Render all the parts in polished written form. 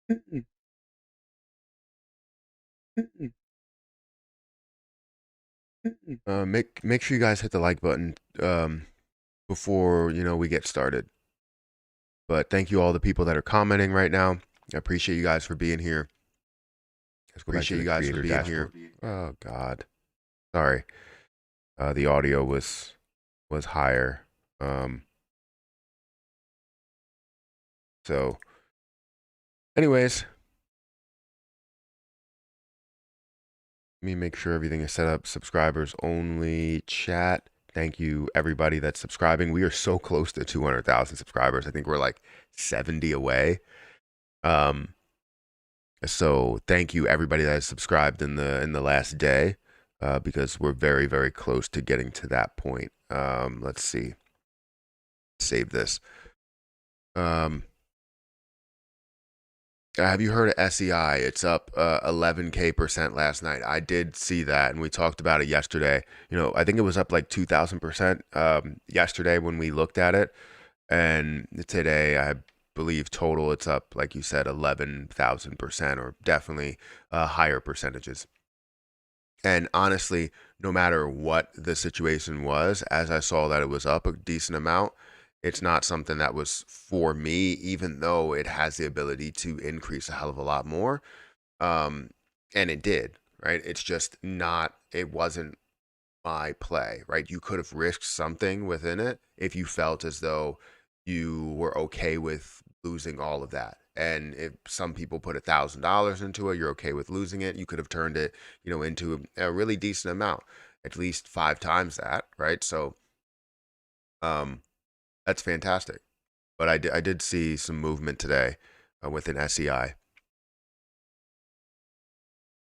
Make sure you guys hit the like button before we get started. But thank you all the people that are commenting right now. I appreciate you guys for being here. Let's go back to the creator dashboard. Oh God, sorry. The audio was higher. So, anyways, let me make sure everything is set up. Subscribers only chat. Thank you everybody that's subscribing. We are so close to 200,000 subscribers. I think we're like 70 away. So thank you everybody that has subscribed in the last day, because we're very, very close to getting to that point. Let's see. Save this. Have you heard of SEI? It's up 11K% last night. I did see that, and we talked about it yesterday. I think it was up like 2,000% yesterday when we looked at it, and today I believe total it's up, like you said, 11,000%, or definitely higher percentages. And honestly, no matter what the situation was, as I saw that it was up a decent amount, it's not something that was for me, even though it has the ability to increase a hell of a lot more. And it did, right? It's just not, it wasn't my play, right? You could have risked something within it if you felt as though you were okay with losing all of that. And if some people put $1,000 into it, you're okay with losing it. You could have turned it, into a really decent amount, at least 5 times that, right? So, that's fantastic. But I did see some movement today within SEI.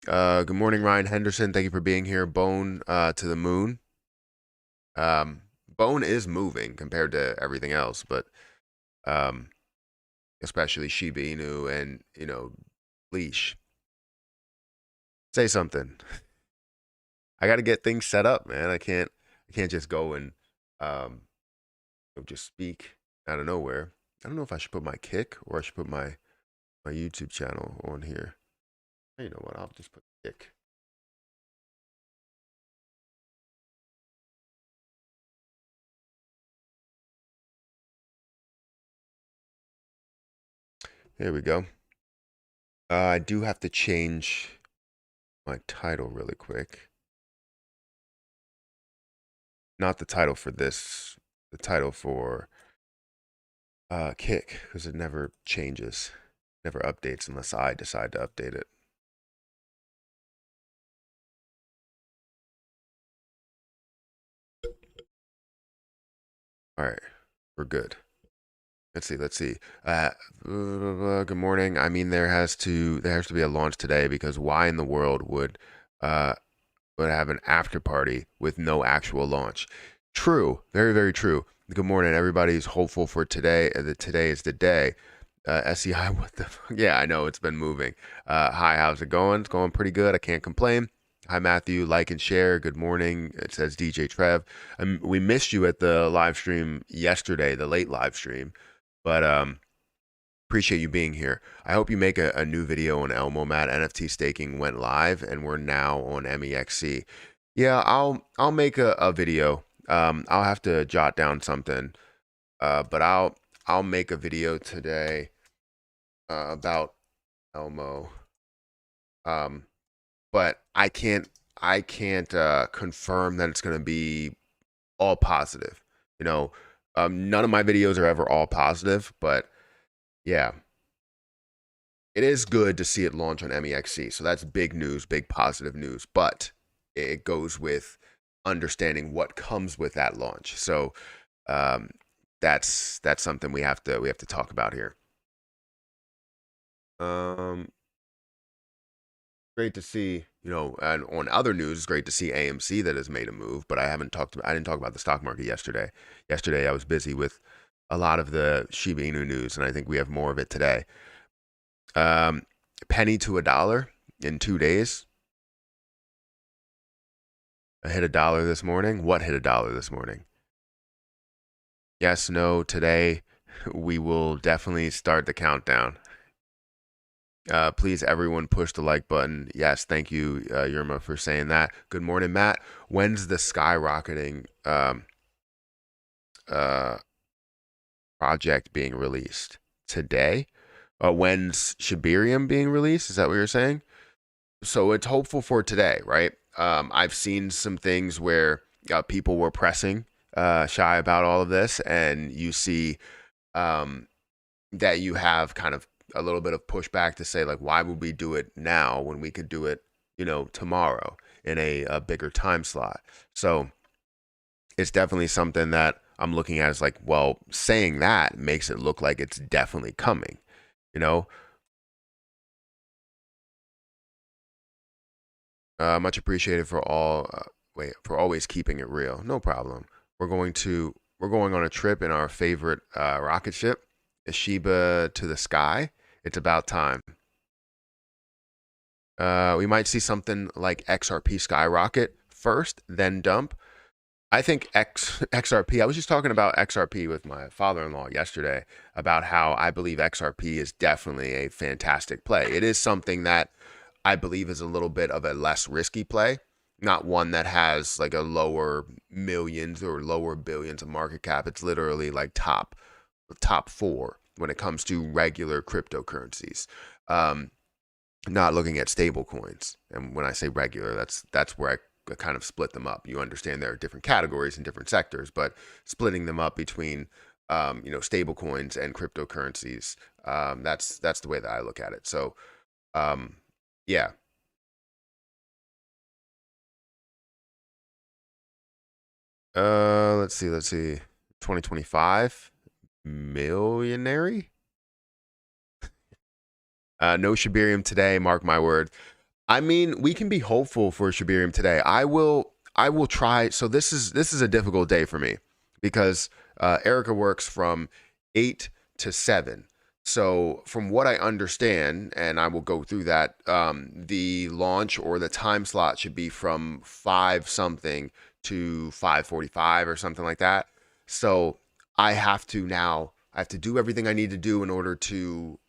Good morning, Ryan Henderson. Thank you for being here. Bone to the moon. Bone is moving compared to everything else, but especially SHIB and Leash. Say something. I got to get things set up, man. I can't just go and just speak out of nowhere. I don't know if I should put my kick or I should put my YouTube channel on here. You know what? I'll just put kick. There we go. I do have to change my title really quick. Not the title for this, the title for kick, because it never changes, never updates unless I decide to update it. All right, we're good. Let's see. Good morning. I mean, there has to be a launch today, because why in the world would have an after party with no actual launch? True, very, very true. Good morning. Everybody's hopeful for today. That today is the day. SEI, what the fuck? Yeah, I know it's been moving. Hi, how's it going? It's going pretty good. I can't complain. Hi, Matthew. Like and share. Good morning. It says DJ Trev. We missed you at the live stream yesterday, the late live stream, but appreciate you being here. I hope you make a new video on Elmo Mat. NFT staking went live, and we're now on MEXC. Yeah, I'll make a video. I'll have to jot down something, but I'll make a video today about Elmo. But I can't confirm that it's going to be all positive. None of my videos are ever all positive, but yeah, it is good to see it launch on MEXC. So that's big news, big positive news. But it goes with understanding what comes with that launch. So that's something we have to talk about here. Great to see, and on other news, it's great to see AMC that has made a move, but I didn't talk about the stock market yesterday. Yesterday, I was busy with a lot of the Shiba Inu news, and I think we have more of it today. Penny to $1 in 2 days. I hit $1 this morning. What hit $1 this morning? Yes, no, today we will definitely start the countdown. Please, everyone, push the like button. Yes, thank you, Yerma, for saying that. Good morning, Matt. When's the skyrocketing project being released? Today? When's Shibarium being released? Is that what you're saying? So it's hopeful for today, right? I've seen some things where people were pressing Shy about all of this, and you see that you have kind of a little bit of pushback to say, like, why would we do it now when we could do it, tomorrow in a bigger time slot? So it's definitely something that I'm looking at as like, well, saying that makes it look like it's definitely coming, Much appreciated for for always keeping it real. No problem. We're going on a trip in our favorite rocket ship, Shiba to the sky. It's about time. We might see something like XRP skyrocket first, then dump. I think XRP, I was just talking about XRP with my father-in-law yesterday about how I believe XRP is definitely a fantastic play. It is something that I believe is a little bit of a less risky play, not one that has like a lower millions or lower billions of market cap. It's literally like top 4 when it comes to regular cryptocurrencies. Not looking at stable coins. And when I say regular, that's where I kind of split them up. You understand there are different categories in different sectors, but splitting them up between stable coins and cryptocurrencies, that's the way that I look at it. So yeah. Let's see. 2025 millionary. No Shibarium today, mark my word. I mean, we can be hopeful for Shibarium today. I will try. So this is a difficult day for me because Erica works from 8 to 7. So from what I understand, and I will go through that, the launch or the time slot should be from 5 something to 5:45 or something like that. So I have to do everything I need to do in order to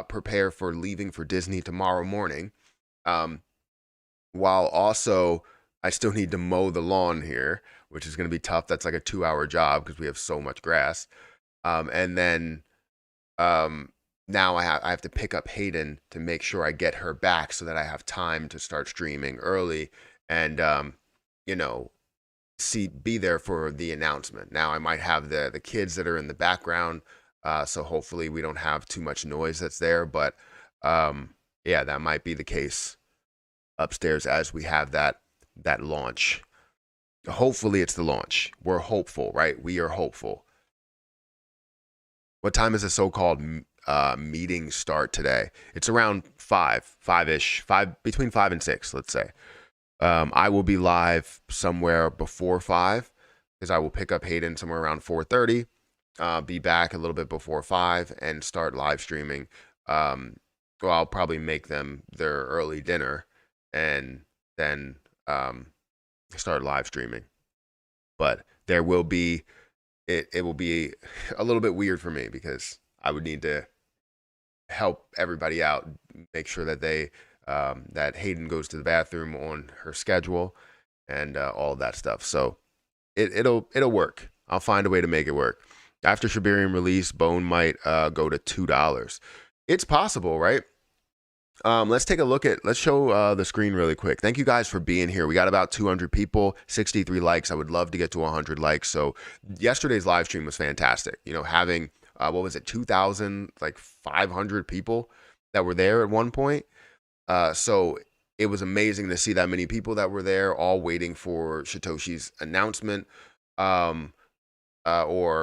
prepare for leaving for Disney tomorrow morning. While also I still need to mow the lawn here, which is going to be tough. That's like a 2-hour job because we have so much grass. And then now I have to pick up Hayden to make sure I get her back so that I have time to start streaming early and be there for the announcement. Now I might have the kids that are in the background, so hopefully we don't have too much noise that's there. But yeah, that might be the case upstairs as we have that launch. Hopefully it's the launch. We're hopeful, right? We are hopeful. What time is the so-called meeting start today? It's around 5-ish, between 5 and 6, let's say. I will be live somewhere before 5 because I will pick up Hayden somewhere around 4:30, be back a little bit before 5 and start live streaming. I'll probably make them their early dinner and then start live streaming. But there will be, it will be a little bit weird for me because I would need to help everybody out, make sure that that Hayden goes to the bathroom on her schedule and all of that stuff. So it'll work. I'll find a way to make it work. After Shibarium release, Bone might go to $2. It's possible, right? Let's show the screen really quick. Thank you guys for being here. We got about 200 people, 63 likes. I would love to get to 100 likes. So yesterday's live stream was fantastic. Having, 2,500 people that were there at one point. So it was amazing to see that many people that were there all waiting for Shytoshi's announcement, or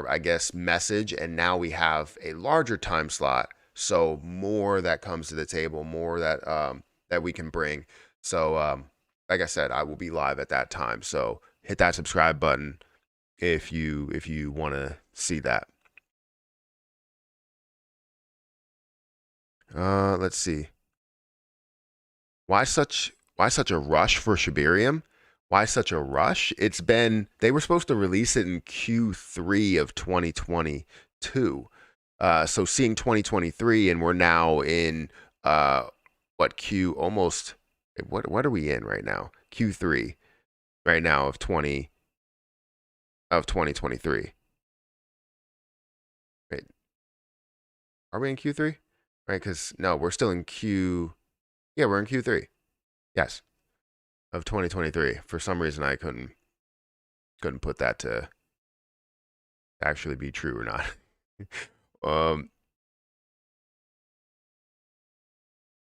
I guess message. And now we have a larger time slot. So more that comes to the table, more that we can bring. So like I said, I will be live at that time. So hit that subscribe button if you want to see that. Let's see. Why such a rush for Shibarium? Why such a rush? They were supposed to release it in Q3 of 2022. So seeing 2023 and we're now in what what are we in right now? Q3 right now of 2023. Right. Are we in Q3? Right, cuz no, we're still in Yeah, we're in Q3. Yes. Of 2023. For some reason I couldn't put that to actually be true or not.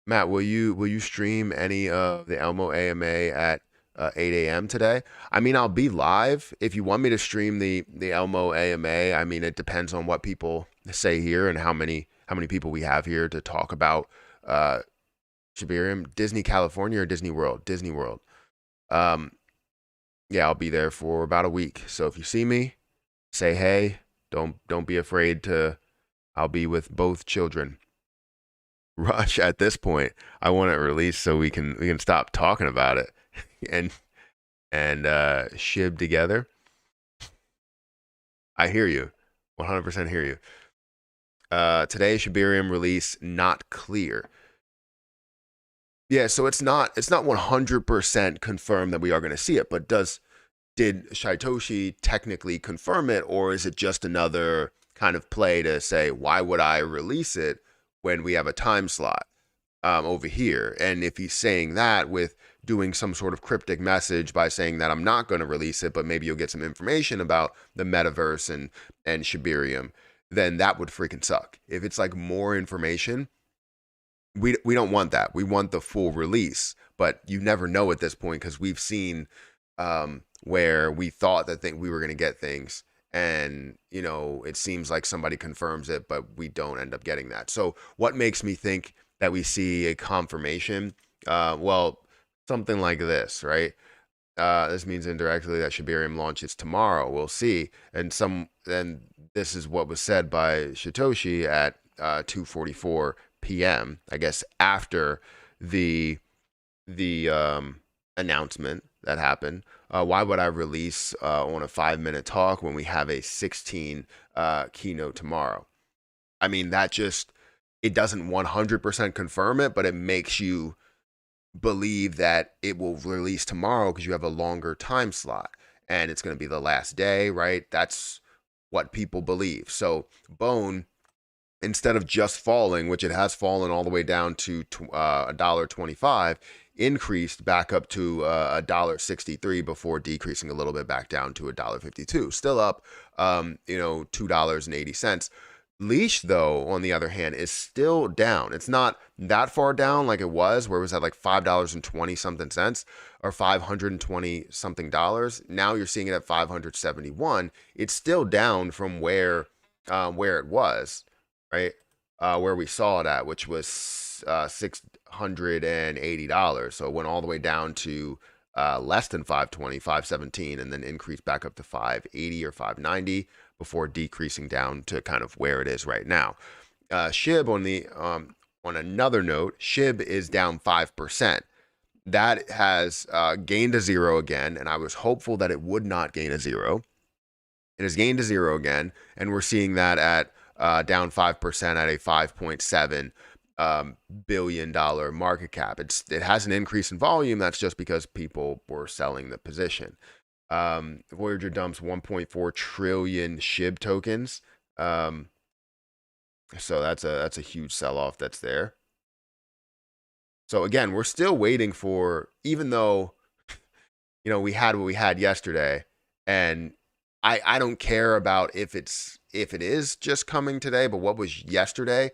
Matt, will you stream any of the Elmo AMA at 8 a.m. today? I mean, I'll be live. If you want me to stream the Elmo AMA, I mean, it depends on what people say here and how many people we have here to talk about Shibarium. Disney California or Disney World? Disney World. Yeah, I'll be there for about a week. So if you see me, say hey. Don't be afraid to. I'll be with both children. Rush at this point. I want it released so we can stop talking about it and SHIB together. I hear you. 100% hear you. Today Shibarium release not clear. Yeah, so it's not 100% confirmed that we are going to see it, but did Shytoshi technically confirm it, or is it just another kind of play to say, why would I release it when we have a time slot over here? And if he's saying that with doing some sort of cryptic message by saying that I'm not going to release it, but maybe you'll get some information about the metaverse and Shibarium, then that would freaking suck. If it's like more information, we don't want that. We want the full release, but you never know at this point because we've seen where we thought that we were going to get things, and it seems like somebody confirms it, but we don't end up getting that. So what makes me think that we see a confirmation? Well, something like this, right? This means indirectly that Shibarium launches tomorrow. We'll see. And this is what was said by Shytoshi at 2:44 p.m. I guess after the announcement that happened. Why would I release on a 5-minute talk when we have a 16 keynote tomorrow? I mean, it doesn't 100% confirm it, but it makes you believe that it will release tomorrow because you have a longer time slot and it's going to be the last day, right? That's what people believe. So BONE, instead of just falling, which it has fallen all the way down to $1.25, increased back up to $1.63 before decreasing a little bit back down to $1.52. Still up, $2.80. Leash, though, on the other hand, is still down. It's not that far down like it was, where it was at like $5.20 something cents or $520 something dollars. Now you're seeing it at $571. It's still down from where it was, right? Where we saw it at, which was $680. So it went all the way down to less than 520, 517, and then increased back up to 580 or 590 before decreasing down to kind of where it is right now. SHIB on another note, SHIB is down 5%. That has gained a zero again, and I was hopeful that it would not gain a zero. It has gained a zero again, and we're seeing that at down 5% at a $5.7 billion market cap. It has an increase in volume. That's just because people were selling the position. Voyager dumps 1.4 trillion SHIB tokens. So that's a huge sell-off that's there. So again, we're still waiting for, even though we had what we had yesterday, and I don't care about if it is just coming today, but what was yesterday,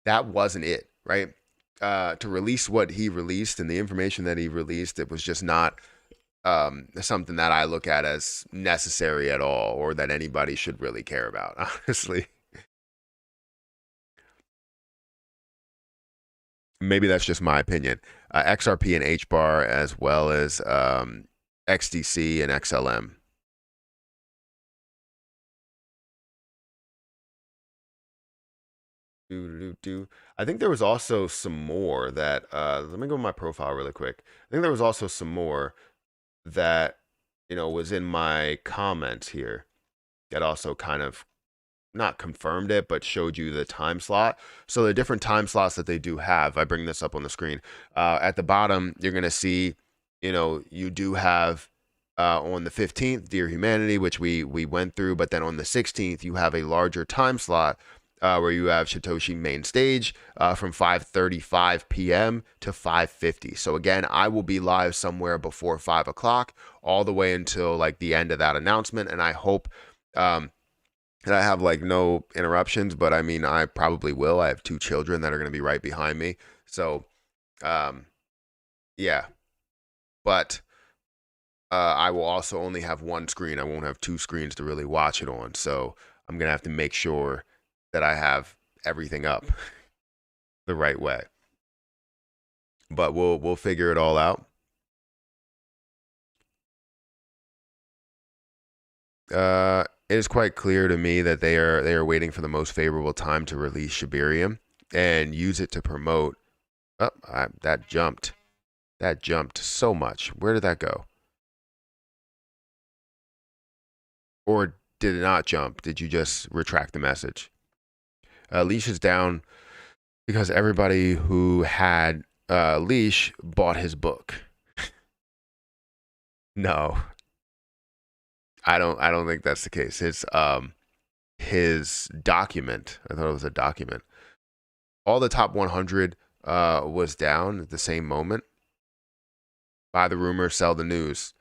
that wasn't it, right? To release what he released and the information that he released, it was just not something that I look at as necessary at all, or that anybody should really care about, honestly. Maybe that's just my opinion. XRP and HBAR, as well as XDC and XLM. I think there was also some more that let me go to my profile really quick. I think there was also some more that was in my comments here that also kind of not confirmed it, but showed you the time slot. So the different time slots that they do have, I bring this up on the screen. At the bottom, you're going to see, you do have on the 15th, Dear Humanity, which we went through, but then on the 16th, you have a larger time slot where you have Shytoshi main stage from 5:35 p.m. to 5:50. So again, I will be live somewhere before 5 o'clock, all the way until like the end of that announcement, and I hope and I have like no interruptions, but I mean, I probably will. I have 2 children that are going to be right behind me. So, yeah. But I will also only have 1 screen. I won't have 2 screens to really watch it on. So I'm going to have to make sure that I have everything up the right way. But we'll figure it all out. It is quite clear to me that they are waiting for the most favorable time to release Shibarium and use it to promote. Oh, that jumped. That jumped so much. Where did that go? Or did it not jump? Did you just retract the message? Leash is down because everybody who had Leash bought his book. No. I don't think that's the case. His document, I thought it was a document. All the top 100 was down at the same moment. Buy the rumor, sell the news.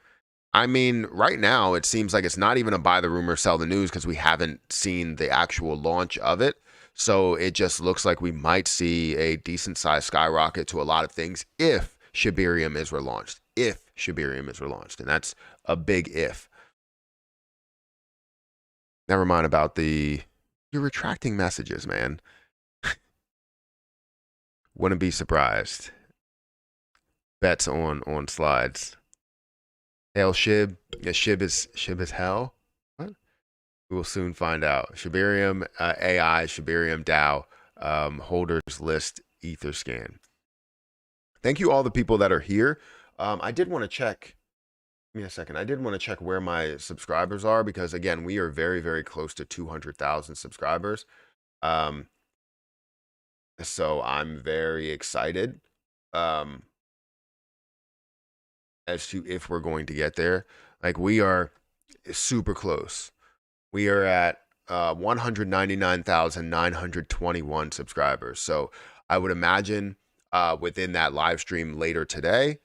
I mean, right now it seems like it's not even a buy the rumor, sell the news because we haven't seen the actual launch of it. So it just looks like we might see a decent sized skyrocket to a lot of things if Shibarium is relaunched. If Shibarium is relaunched, and that's a big if. Never mind about you're retracting messages, man. Wouldn't be surprised. Bets on slides. Hail SHIB. Yeah, SHIB is hell. What? We will soon find out. Shibarium AI, Shibarium DAO, holders list, Etherscan. Thank you all the people that are here. I did want to check. Give me a second. I did want to check where my subscribers are because again, we are very, very close to 200,000 subscribers. So I'm very excited as to if we're going to get there. Like we are super close. We are at 199,921 subscribers. So I would imagine within that live stream later today,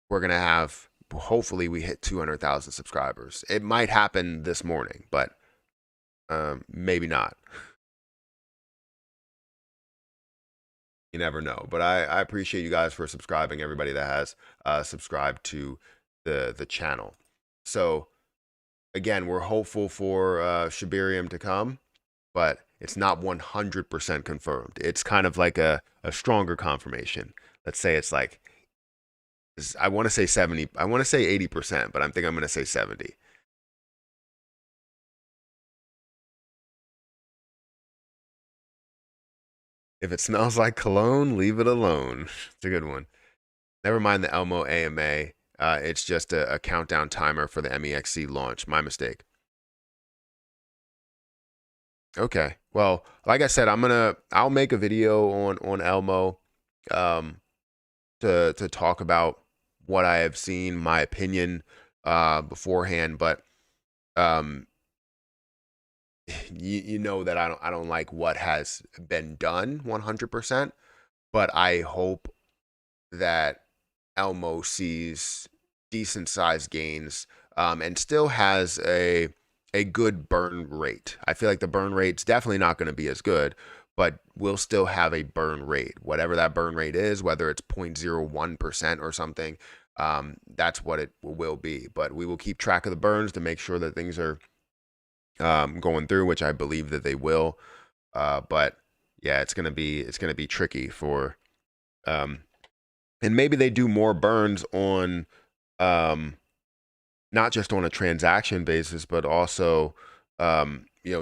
we're going to have, hopefully we hit 200,000 subscribers. It might happen this morning, but maybe not. You never know. But I appreciate you guys for subscribing, everybody that has subscribed to the channel. So again, we're hopeful for Shibarium to come, but it's not 100% confirmed. It's kind of like a stronger confirmation. Let's say it's like, I want to say 70, I want to say 80%, but I think I'm going to say 70. If it smells like cologne, leave it alone. It's a good one. Never mind the Elmo AMA. It's just a countdown timer for the MEXC launch. My mistake. Okay. Well, like I said, I'll make a video on Elmo to talk about what I have seen, my opinion beforehand, but you know that I don't like what has been done 100%, but I hope that Elmo sees decent sized gains and still has a good burn rate. I feel like the burn rate's definitely not going to be as good, but we'll still have a burn rate. Whatever that burn rate is, whether it's 0.01% or something, that's what it will be. But we will keep track of the burns to make sure that things are going through, which I believe that they will. But yeah, it's gonna be tricky for and maybe they do more burns on not just on a transaction basis, but also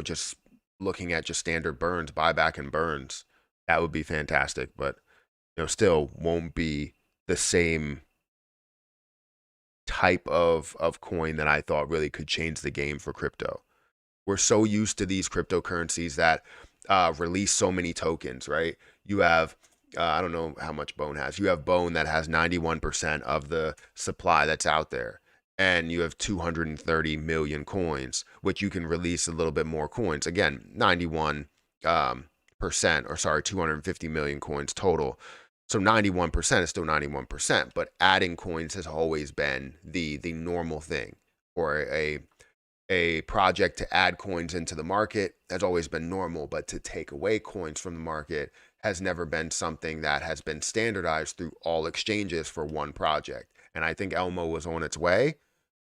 just looking at just standard burns, buyback and burns. That would be fantastic, but still won't be the same type of coin that I thought really could change the game for crypto. we're so used to these cryptocurrencies that release so many tokens, right? You have I don't know how much Bone has. You have Bone that has 91% of the supply that's out there, and you have 230 million coins, which you can release a little bit more coins. Again, 91 percent, or sorry, 250 million coins total. So 91% is still 91%, but adding coins has always been the normal thing, or a project to add coins into the market has always been normal, but to take away coins from the market has never been something that has been standardized through all exchanges for one project. And I think Elmo was on its way,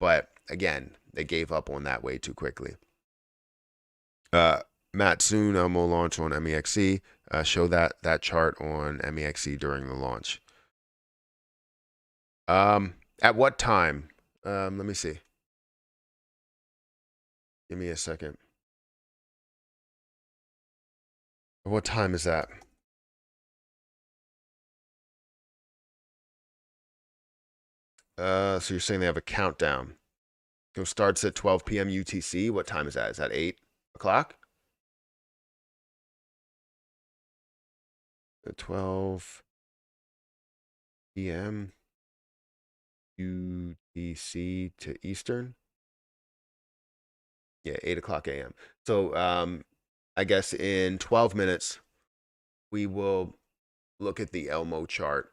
but again, they gave up on that way too quickly. Matt, soon Elmo launch on MEXC. Show that chart on MEXC during the launch. At what time? Let me see. Give me a second. What time is that? So you're saying they have a countdown. It starts at 12 p.m. UTC. What time is that? Is that 8 o'clock? At 12 p.m. UTC to Eastern. Yeah, 8 o'clock a.m. So I guess in 12 minutes, we will look at the Elmo chart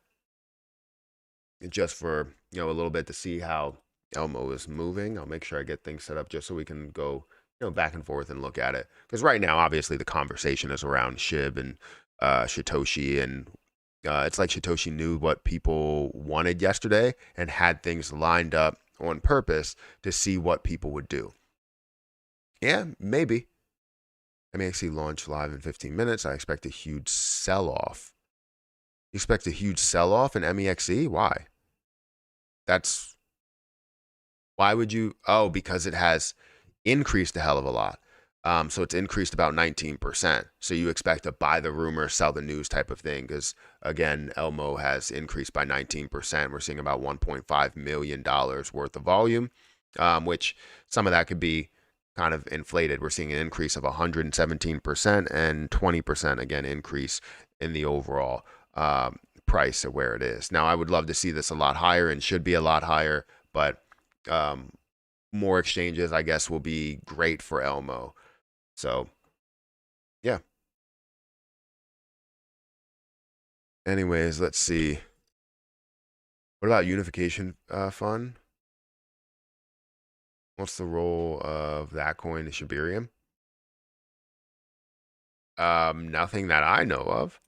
just for, a little bit to see how Elmo is moving. I'll make sure I get things set up just so we can go, back and forth and look at it. Because right now, obviously, the conversation is around SHIB and Shytoshi, and it's like Shytoshi knew what people wanted yesterday and had things lined up on purpose to see what people would do. Yeah, maybe. MEXC launch live in 15 minutes. I expect a huge sell-off. You expect a huge sell-off in MEXC? Why? Why would you? Oh, because it has increased a hell of a lot. So it's increased about 19%. So you expect to buy the rumor, sell the news type of thing. Because again, Elmo has increased by 19%. We're seeing about $1.5 million worth of volume, which some of that could be kind of inflated. We're seeing an increase of 117% and 20% again increase in the overall price of where it is. Now, I would love to see this a lot higher and should be a lot higher, but more exchanges, I guess, will be great for Elmo. So, yeah. Anyways, let's see. What about Unification Fund? What's the role of that coin in Shibarium? Nothing that I know of.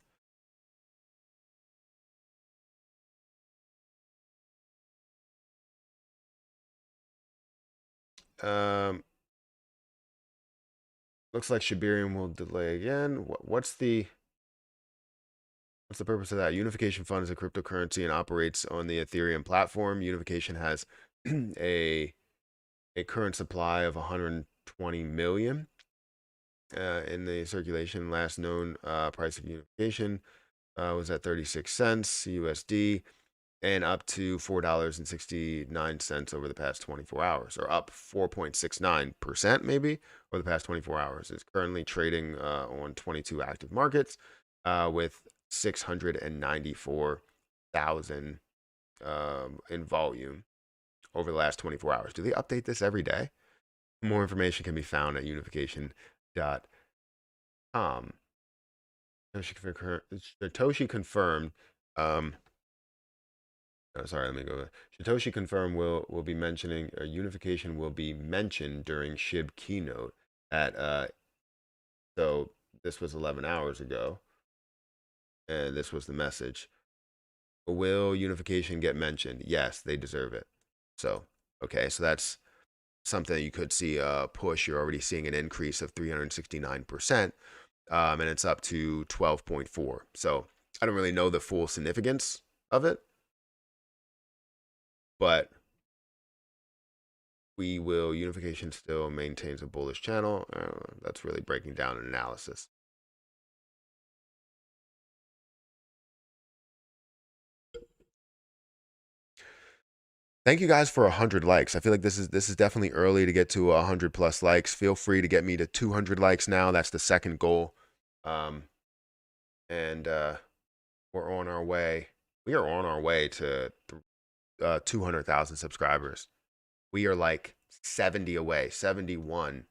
Looks like Shibarium will delay again. What's the purpose of that? Unification Fund is a cryptocurrency and operates on the Ethereum platform. Unification has a current supply of 120 million in the circulation. Last known price of Unification was at 36 cents USD, and up to $4.69 over the past 24 hours, or up 4.69% maybe over the past 24 hours. It's currently trading on 22 active markets with 694,000 in volume over the last 24 hours. Do they update this every day? More information can be found at unification.com. Shytoshi confirmed. Sorry, let me go. Shytoshi confirmed will be mentioning Unification will be mentioned during SHIB Keynote at so this was 11 hours ago, and this was the message. Will Unification get mentioned? Yes, they deserve it. So okay, so that's something you could see a push. You're already seeing an increase of 369%, and it's up to 12.4. So I don't really know the full significance of it, but Unification still maintains a bullish channel. That's really breaking down an analysis. Thank you guys for 100 likes. I feel like this is definitely early to get to 100 plus likes. Feel free to get me to 200 likes now. That's the second goal. And we're on our way. We are on our way to 200,000 subscribers. We are like 70 away, 71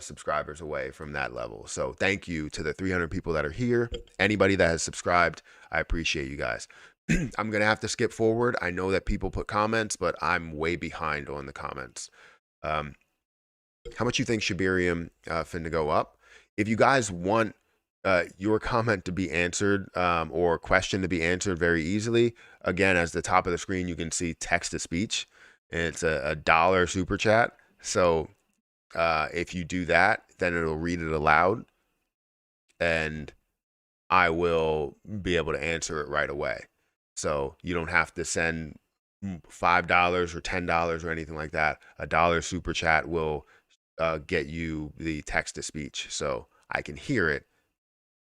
subscribers away from that level. So thank you to the 300 people that are here. Anybody that has subscribed, I appreciate you guys. I'm going to have to skip forward. I know that people put comments, but I'm way behind on the comments. How much you think Shibarium finna go up? If you guys want your comment to be answered or question to be answered very easily, again, as the top of the screen, you can see text to speech. And it's a $1 super chat. So if you do that, then it'll read it aloud. And I will be able to answer it right away. So you don't have to send $5 or $10 or anything like that. A $1 super chat will get you the text to speech. So I can hear it,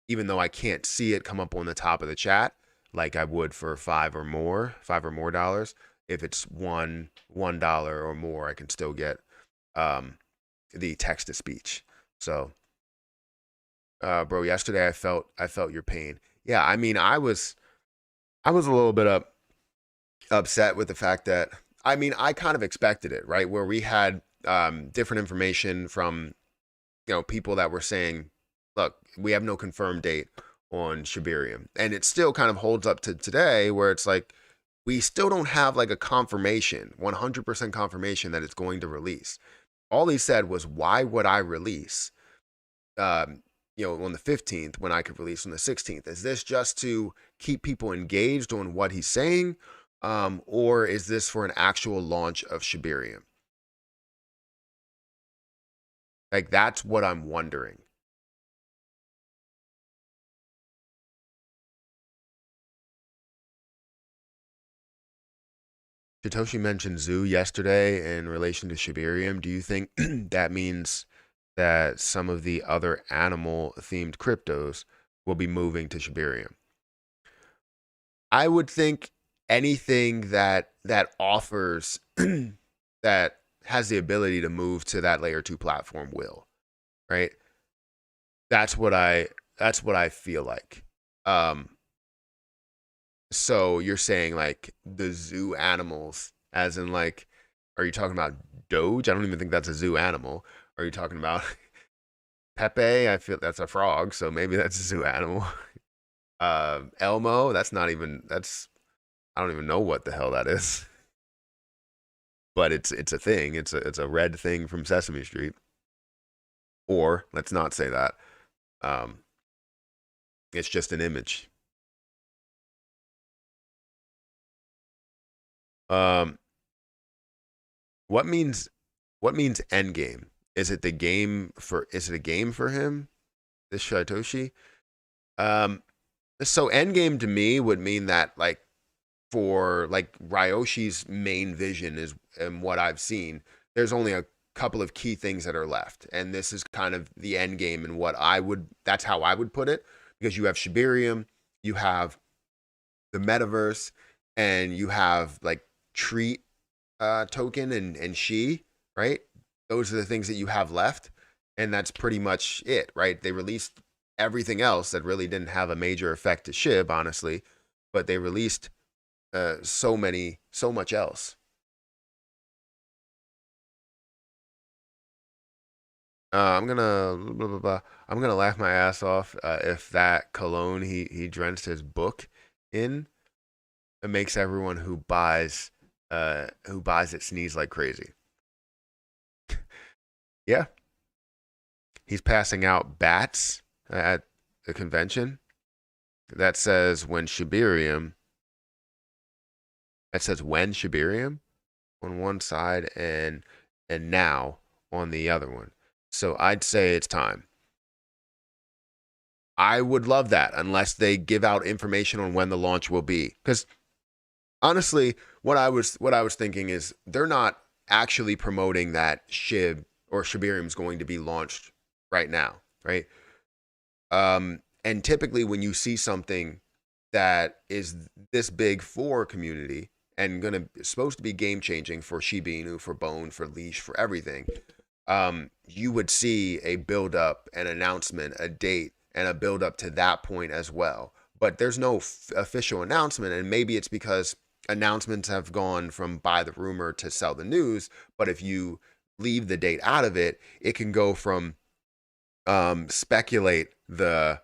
even though I can't see it come up on the top of the chat like I would for $5 or more dollars. If it's $1 or more, I can still get the text to speech. So bro, yesterday I felt your pain. Yeah, I mean, I was a little bit upset with the fact that, I mean, I kind of expected it, right? Where we had different information from, people that were saying, look, we have no confirmed date on Shibarium. And it still kind of holds up to today, where it's like, we still don't have like a confirmation, 100% confirmation that it's going to release. All he said was, why would I release, on the 15th when I could release on the 16th? Is this just to keep people engaged on what he's saying? Or is this for an actual launch of Shibarium? Like, that's what I'm wondering. Shytoshi mentioned zoo yesterday in relation to Shibarium. Do you think that means that some of the other animal-themed cryptos will be moving to Shibarium? I would think anything that offers that has the ability to move to that layer 2 platform will, right? That's what I feel like. So you're saying like the zoo animals, as in like, are you talking about Doge? I don't even think that's a zoo animal. Are you talking about Pepe? I feel that's a frog, so maybe that's a zoo animal. Elmo, that's I don't even know what the hell that is. But it's a thing. It's a red thing from Sesame Street. Or let's not say that. It's just an image. What means end game? Is it a game for him? This Shytoshi? So end game to me would mean that, like, for like Ryoshi's main vision is, and what I've seen, there's only a couple of key things that are left, and this is kind of the end game, and that's how I would put it, because you have Shibarium, you have the metaverse, and you have like Treat token and She, right? Those are the things that you have left, and that's pretty much it, right? They released everything else that really didn't have a major effect to SHIB, honestly, but they released so much else. I'm gonna laugh my ass off if that cologne he drenched his book in, it makes everyone who buys it sneeze like crazy. Yeah, he's passing out bats at the convention. That says when Shibarium on one side and now on the other one. So I'd say it's time. I would love that, unless they give out information on when the launch will be. Because honestly, what I was thinking is they're not actually promoting that SHIB or Shibarium is going to be launched right now, right? And typically when you see something that is this big for community and supposed to be game changing for Shiba Inu, for Bone, for Leash, for everything, you would see a build up, an announcement, a date, and a build up to that point as well. But there's no official announcement, and maybe it's because announcements have gone from buy the rumor to sell the news. But if you leave the date out of it, it can go from speculate the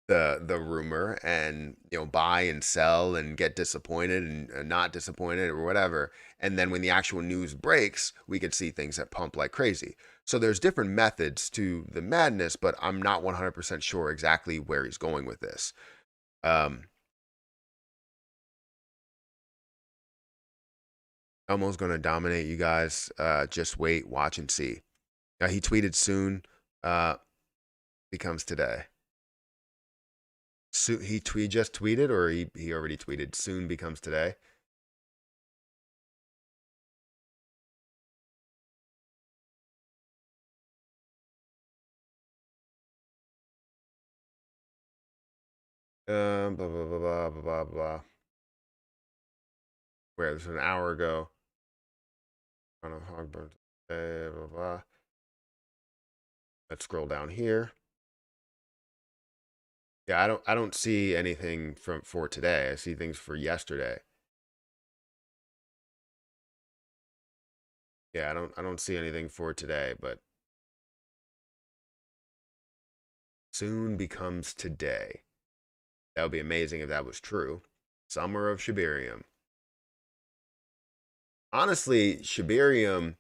rumor and buy and sell and get disappointed and not disappointed or whatever, and then when the actual news breaks, we could see things that pump like crazy. So there's different methods to the madness, but I'm not 100% sure exactly where he's going with this. Elmo's gonna dominate you guys. Just wait, watch, and see. He tweeted soon becomes today. So he just tweeted, or he already tweeted soon becomes today. Blah blah blah blah blah blah blah. Where this was an hour ago. On a Hogburn today, blah blah. Let's scroll down here. Yeah, I don't see anything for today. I see things for yesterday. Yeah, I don't see anything for today, but soon becomes today. That would be amazing if that was true. Summer of Shibarium. Honestly, Shibarium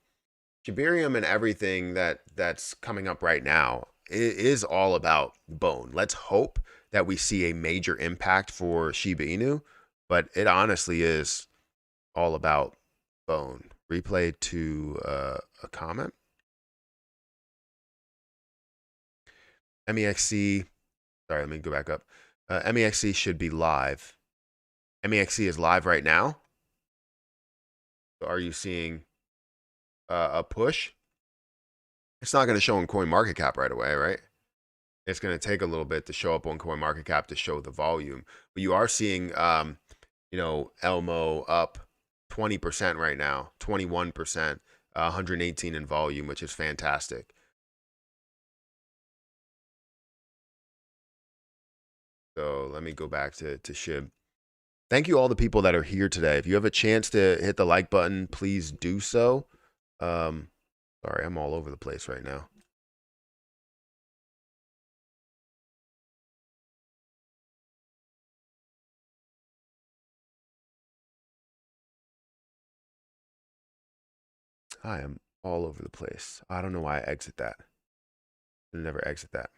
and everything that's coming up right now is all about Bone. Let's hope that we see a major impact for Shiba Inu, but it honestly is all about Bone. Replay to a comment. MEXC, sorry, let me go back up. MEXC should be live. MEXC is live right now. So are you seeing a push? It's not going to show in CoinMarketCap right away, right? It's going to take a little bit to show up on CoinMarketCap to show the volume. But you are seeing, Elmo up 20% right now, 21%, 118 in volume, which is fantastic. So let me go back to SHIB. Thank you all the people that are here today. If you have a chance to hit the like button, please do so. Sorry, I'm all over the place right now. I am all over the place. I don't know why I exit that. I never exit that.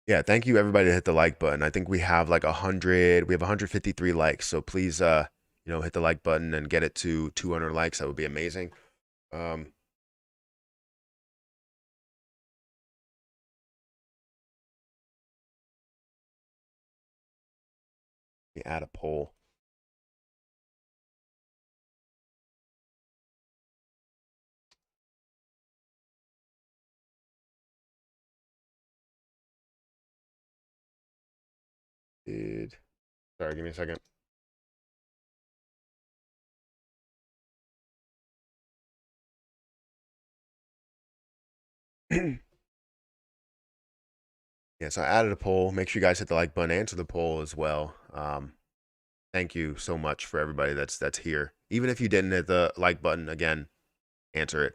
Yeah, thank you everybody to hit the like button. I think we have like 100, we have 153 likes. So please, hit the like button and get it to 200 likes. That would be amazing. Let me add a poll. Sorry, give me a second. Yeah, so I added a poll. Make sure you guys hit the like button, answer the poll as well. Thank you so much for everybody that's here. Even if you didn't hit the like button, again, answer it.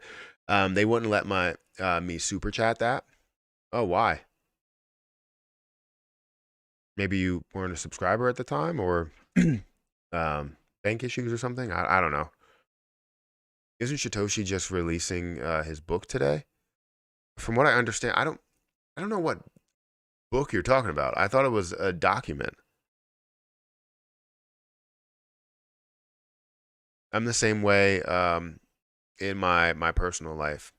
They wouldn't let me super chat that. Oh, why? Maybe you weren't a subscriber at the time, or bank issues or something. I don't know. Isn't Shytoshi just releasing his book today? From what I understand, I don't know what book you're talking about. I thought it was a document. I'm the same way in my personal life.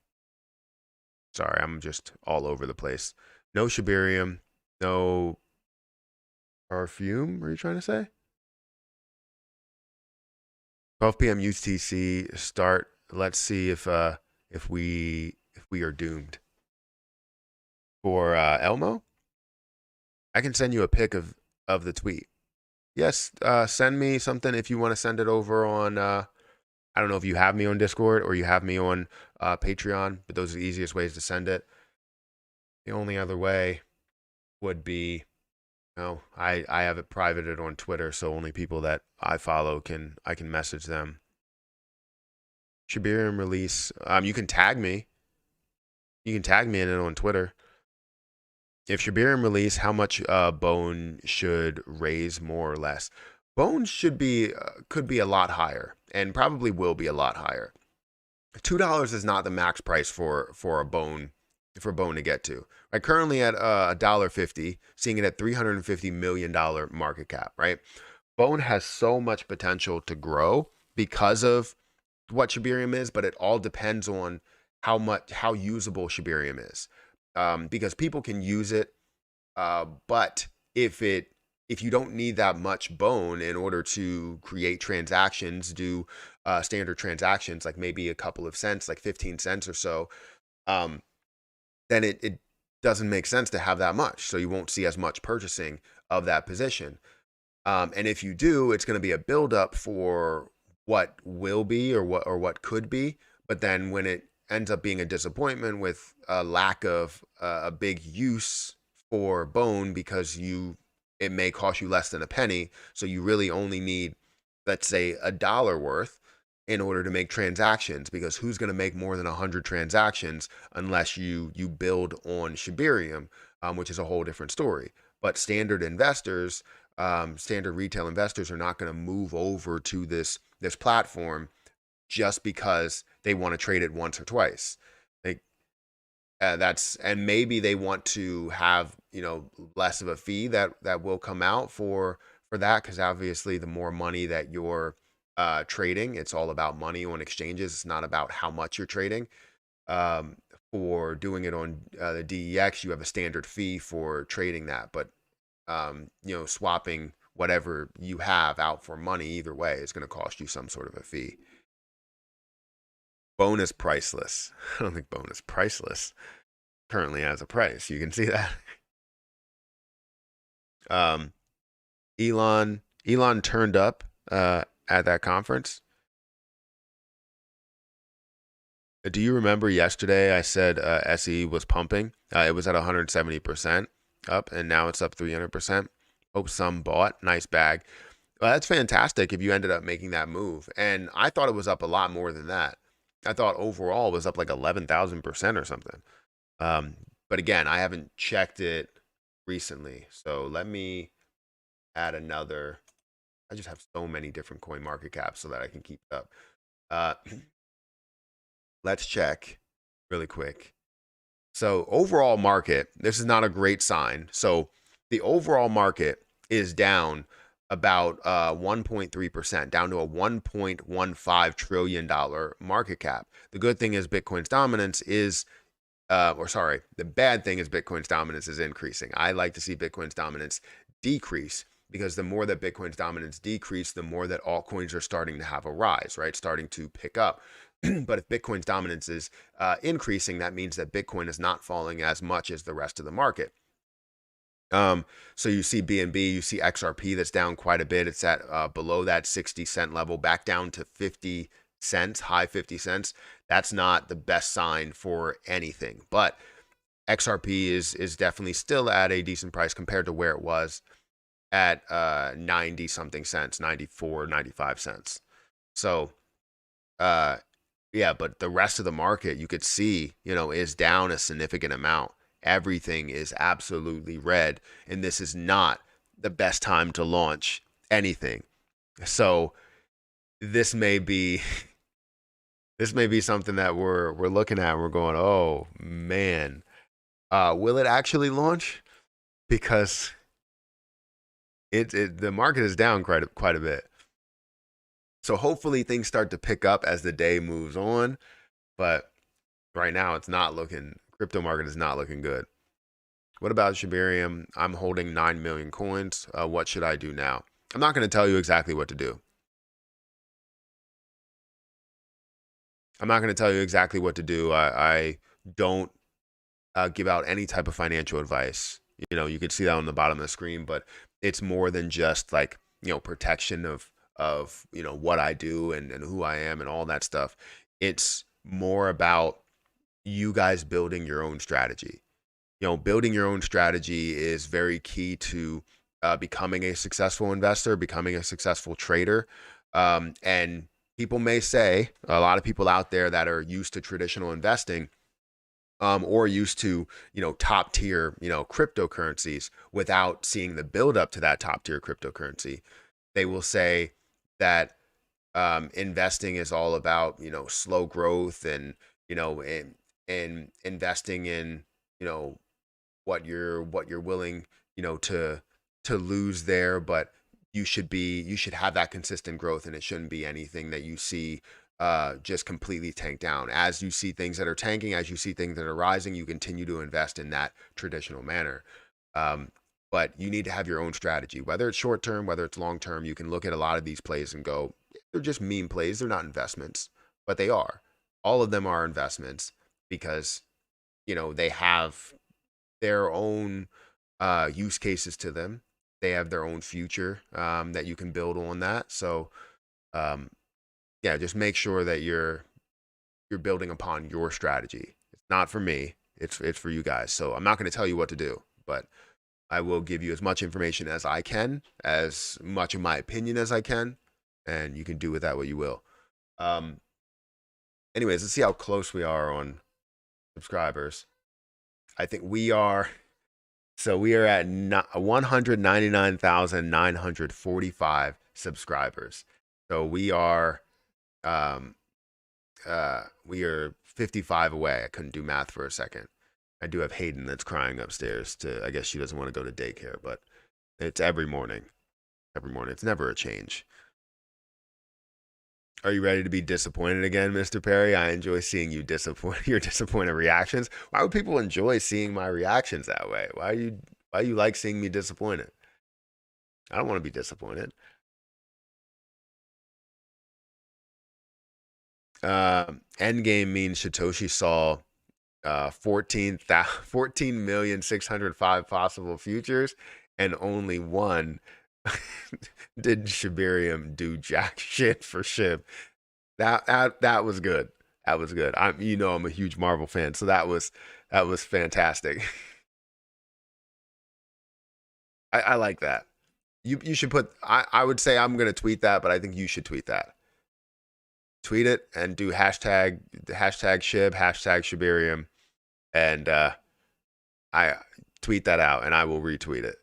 Sorry, I'm just all over the place. No Shibarium, no perfume. Are you trying to say? 12 p.m. UTC start. Let's see if we are doomed. For Elmo, I can send you a pic of of the tweet. Yes, send me something if you want to send it over on, I don't know if you have me on Discord or you have me on Patreon, but those are the easiest ways to send it. The only other way would be, I have it privated on Twitter, so only people that I follow I can message them. Shibarium release. You can tag me. You can tag me in it on Twitter. If Shibarium release, how much Bone should raise more or less? Bone should be could be a lot higher, and probably will be a lot higher. $2 is not the max price for a Bone to get to. Right, currently at $1.50, seeing it at $350 million market cap. Right, Bone has so much potential to grow because of what Shibarium is, but it all depends on how usable Shibarium is. Because people can use it, but if you don't need that much Bone in order to create transactions, do standard transactions, like maybe a couple of cents, like 15 cents or so, then it doesn't make sense to have that much. So you won't see as much purchasing of that position. And if you do, it's going to be a buildup for what will be or what could be. But then when it ends up being a disappointment with a lack of a big use for Bone, because it may cost you less than a penny, so you really only need, let's say, $1 worth in order to make transactions, because who's going to make more than 100 transactions unless you build on Shibarium, which is a whole different story. But standard investors, standard retail investors, are not going to move over to this platform just because they want to trade it once or twice. Like and maybe they want to have, less of a fee that will come out for that, because obviously the more money that you're trading, it's all about money on exchanges. It's not about how much you're trading. For doing it on the DEX, you have a standard fee for trading that, but swapping whatever you have out for money, either way, is going to cost you some sort of a fee. Bone is priceless. I don't think Bone is priceless. Currently has a price. You can see that. Elon turned up at that conference. Do you remember yesterday I said SE was pumping? It was at 170% up, and now it's up 300%. Hope some bought. Nice bag. That's fantastic if you ended up making that move. And I thought it was up a lot more than that. I thought overall it was up like 11,000% or something. But again, I haven't checked it recently. So let me add another. I just have so many different coin market caps so that I can keep it up. Let's check really quick. So overall market, this is not a great sign. So the overall market is down about 1.3%, down to a $1.15 trillion market cap. The good thing is Bitcoin's dominance is, the bad thing is Bitcoin's dominance is increasing. I like to see Bitcoin's dominance decrease, because the more that Bitcoin's dominance decrease, the more that altcoins are starting to have a rise, right? Starting to pick up. But if Bitcoin's dominance is increasing, that means that Bitcoin is not falling as much as the rest of the market. So you see BNB, you see XRP that's down quite a bit. It's at below that 60-cent level, back down to 50 cents, high 50 cents. That's not the best sign for anything. But XRP is definitely still at a decent price compared to where it was at 90 something cents, 94, 95 cents. So yeah, but the rest of the market, you could see, is down a significant amount. Everything is absolutely red, and this is not the best time to launch anything. So this may be something that we're looking at. We're going, oh man, will it actually launch? Because the market is down quite a bit. So hopefully things start to pick up as the day moves on, but right now it's not looking. Crypto market is not looking good. What about Shibarium? I'm holding 9 million coins. What should I do now? I'm not going to tell you exactly what to do. I'm not going to tell you exactly what to do. I don't give out any type of financial advice. You know, you could see that on the bottom of the screen, but it's more than just like, you know, protection of, you know, what I do and who I am and all that stuff. It's more about you guys building your own strategy. You know, building your own strategy is very key to becoming a successful investor, becoming a successful trader. And people may say, a lot of people out there that are used to traditional investing, or used to, you know, top tier, you know, cryptocurrencies without seeing the build up to that top tier cryptocurrency, they will say that investing is all about, you know, slow growth and, you know, and investing in, you know, what you're willing, you know, to lose there, but you should have that consistent growth, and it shouldn't be anything that you see just completely tank down. As you see things that are tanking, as you see things that are rising, you continue to invest in that traditional manner. Um, but you need to have your own strategy, whether it's short term, whether it's long term. You can look at a lot of these plays and go, they're just meme plays. They're not investments, but they are. All of them are investments because, you know, they have their own use cases to them. They have their own future that you can build on that. So um, yeah, just make sure that you're building upon your strategy. It's not for me. It's for you guys. So I'm not going to tell you what to do, but I will give you as much information as I can, as much of my opinion as I can, and you can do with that what you will. Um, anyways, let's see how close we are on subscribers. I think we are. So we are at 199,945 subscribers. So um, we are 55 away. I couldn't do math for a second. I do have Hayden that's crying upstairs I guess she doesn't want to go to daycare, but it's every morning. Every morning. It's never a change. Are you ready to be disappointed again, Mr. Perry? I enjoy seeing you your disappointed reactions. Why would people enjoy seeing my reactions that way? Why you like seeing me disappointed? I don't want to be disappointed. Endgame means Shytoshi saw 14,605 possible futures, and only one did Shibarium do jack shit for SHIB. That was good. That was good. I'm a huge Marvel fan, so that was fantastic. I like that. You should put. I would say I'm gonna tweet that, but I think you should tweet that. Tweet it and do hashtag SHIB, hashtag Shibarium, and I tweet that out, and I will retweet it.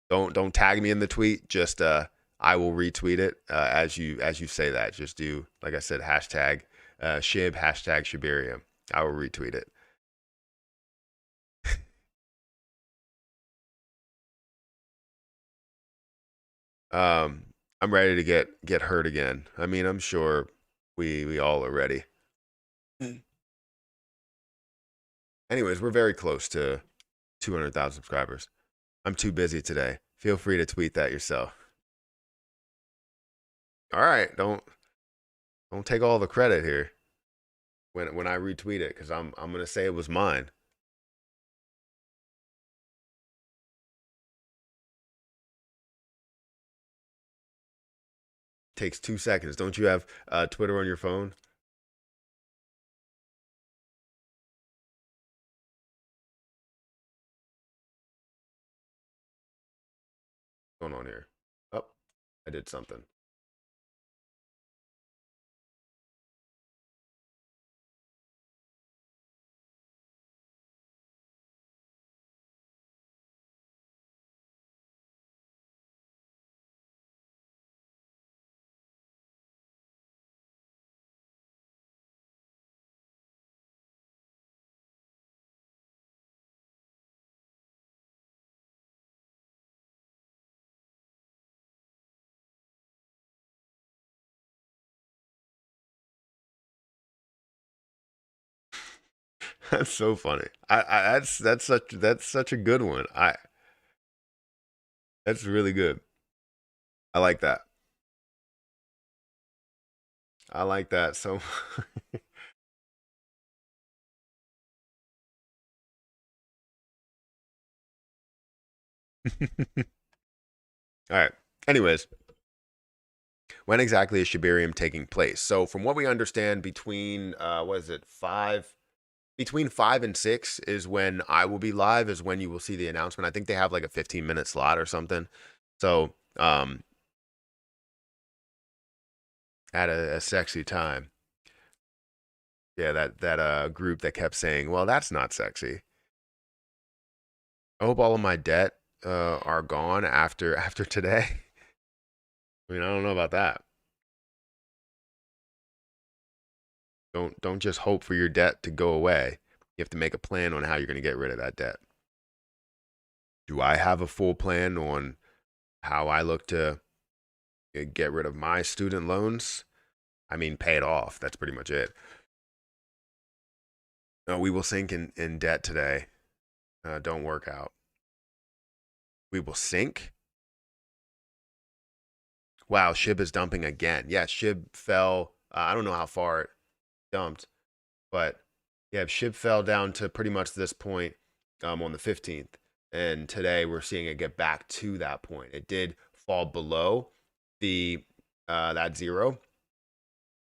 Don't tag me in the tweet. Just I will retweet it as you say that. Just do, like I said, hashtag SHIB, hashtag Shibarium. I will retweet it. I'm ready to get hurt again. I mean, I'm sure we all are ready. Anyways, we're very close to 200,000 subscribers. I'm too busy today. Feel free to tweet that yourself. All right, don't take all the credit here when I retweet it, because I'm gonna say it was mine. Takes 2 seconds. Don't you have Twitter on your phone? What's going on here? Oh, I did something. That's so funny. That's such a good one. That's really good. I like that. I like that. So All right. Anyways, when exactly is Shibarium taking place? So from what we understand, between what is it, between 5 and 6 is when I will be live, is when you will see the announcement. I think they have like a 15-minute slot or something. So at a sexy time. Yeah, that group that kept saying, well, that's not sexy. I hope all of my debt are gone after today. I mean, I don't know about that. Don't just hope for your debt to go away. You have to make a plan on how you're going to get rid of that debt. Do I have a full plan on how I look to get rid of my student loans? I mean, pay it off. That's pretty much it. No, we will sink in debt today. Don't work out. We will sink. Wow, SHIB is dumping again. Yeah, SHIB fell. I don't know how far it dumped, but yeah, SHIB fell down to pretty much this point on the 15th. And today we're seeing it get back to that point. It did fall below the that zero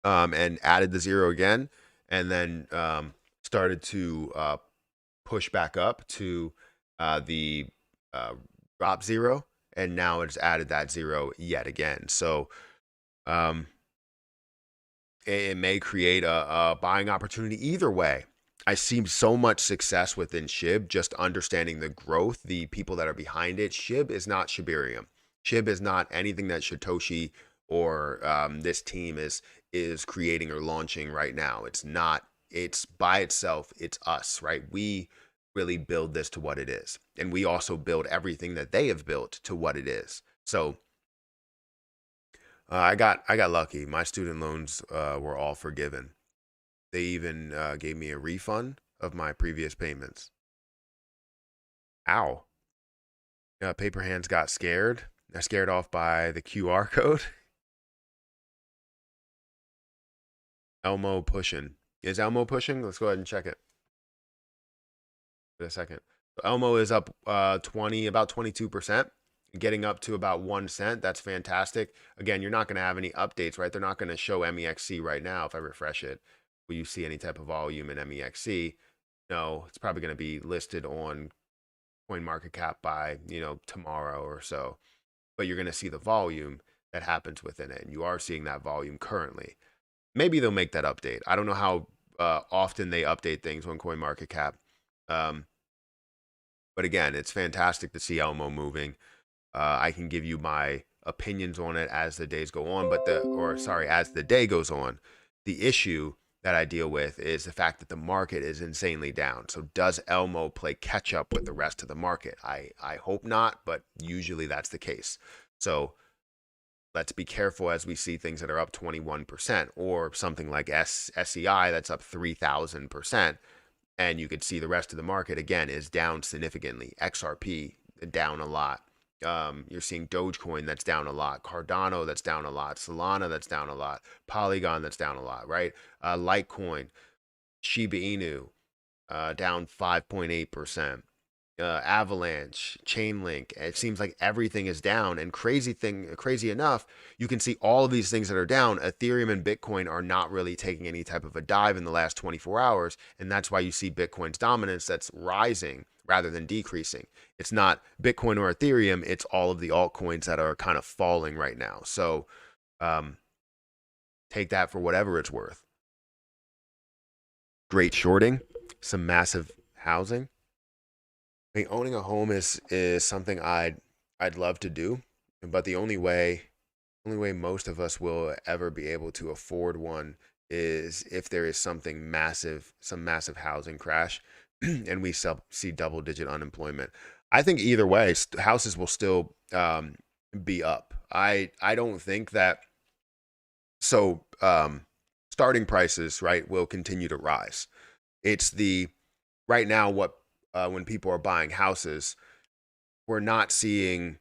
and added the zero again, and then started to push back up to the drop zero, and now it's added that zero yet again. So it may create a buying opportunity either way. I see so much success within SHIB, just understanding the growth, the people that are behind it. SHIB is not Shibarium. SHIB is not anything that Shytoshi or this team is creating or launching right now. It's not. It's by itself. It's us, right? We really build this to what it is, and we also build everything that they have built to what it is. So I got lucky. My student loans were all forgiven. They even gave me a refund of my previous payments. Ow. Paper hands got scared. They're scared off by the QR code. Elmo pushing. Is Elmo pushing? Let's go ahead and check it in a second. So Elmo is up about 22%, getting up to about 1 cent. That's fantastic. Again, you're not going to have any updates, right? They're not going to show MEXC right now. If I refresh it, will you see any type of volume in MEXC? No, it's probably going to be listed on CoinMarketCap by, tomorrow or so. But you're going to see the volume that happens within it. And you are seeing that volume currently. Maybe they'll make that update. I don't know how often they update things on CoinMarketCap. But again, it's fantastic to see Elmo moving. I can give you my opinions on it as the days go on, as the day goes on. The issue that I deal with is the fact that the market is insanely down. So does Elmo play catch up with the rest of the market? I hope not, but usually that's the case. So let's be careful as we see things that are up 21% or something like SEI that's up 3,000%. And you could see the rest of the market, again, is down significantly. XRP down a lot. You're seeing Dogecoin that's down a lot, Cardano that's down a lot, Solana that's down a lot, Polygon that's down a lot, right? Litecoin, Shiba Inu down 5.8%. Avalanche, Chainlink. It seems like everything is down. And crazy enough, you can see all of these things that are down. Ethereum and Bitcoin are not really taking any type of a dive in the last 24 hours. And that's why you see Bitcoin's dominance that's rising rather than decreasing. It's not Bitcoin or Ethereum, it's all of the altcoins that are kind of falling right now. So take that for whatever it's worth. Great shorting, some massive housing. I mean, owning a home is something I'd love to do, but the only way most of us will ever be able to afford one is if there is some massive housing crash, and we see double-digit unemployment. I think either way, houses will still be up. I don't think that. So starting prices, right, will continue to rise. It's right now what. When people are buying houses, we're not seeing,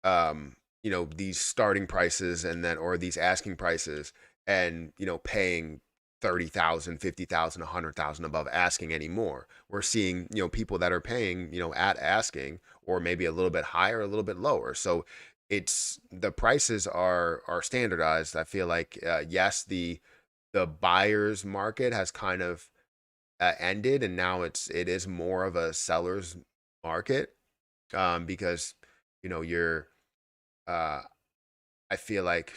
these starting prices or these asking prices and, paying 30,000, 50,000, 100,000 above asking anymore. We're seeing, people that are paying, at asking, or maybe a little bit higher, a little bit lower. So it's the prices are standardized. I feel like yes, the buyer's market has kind of ended, and now it is more of a seller's market, because you're I feel like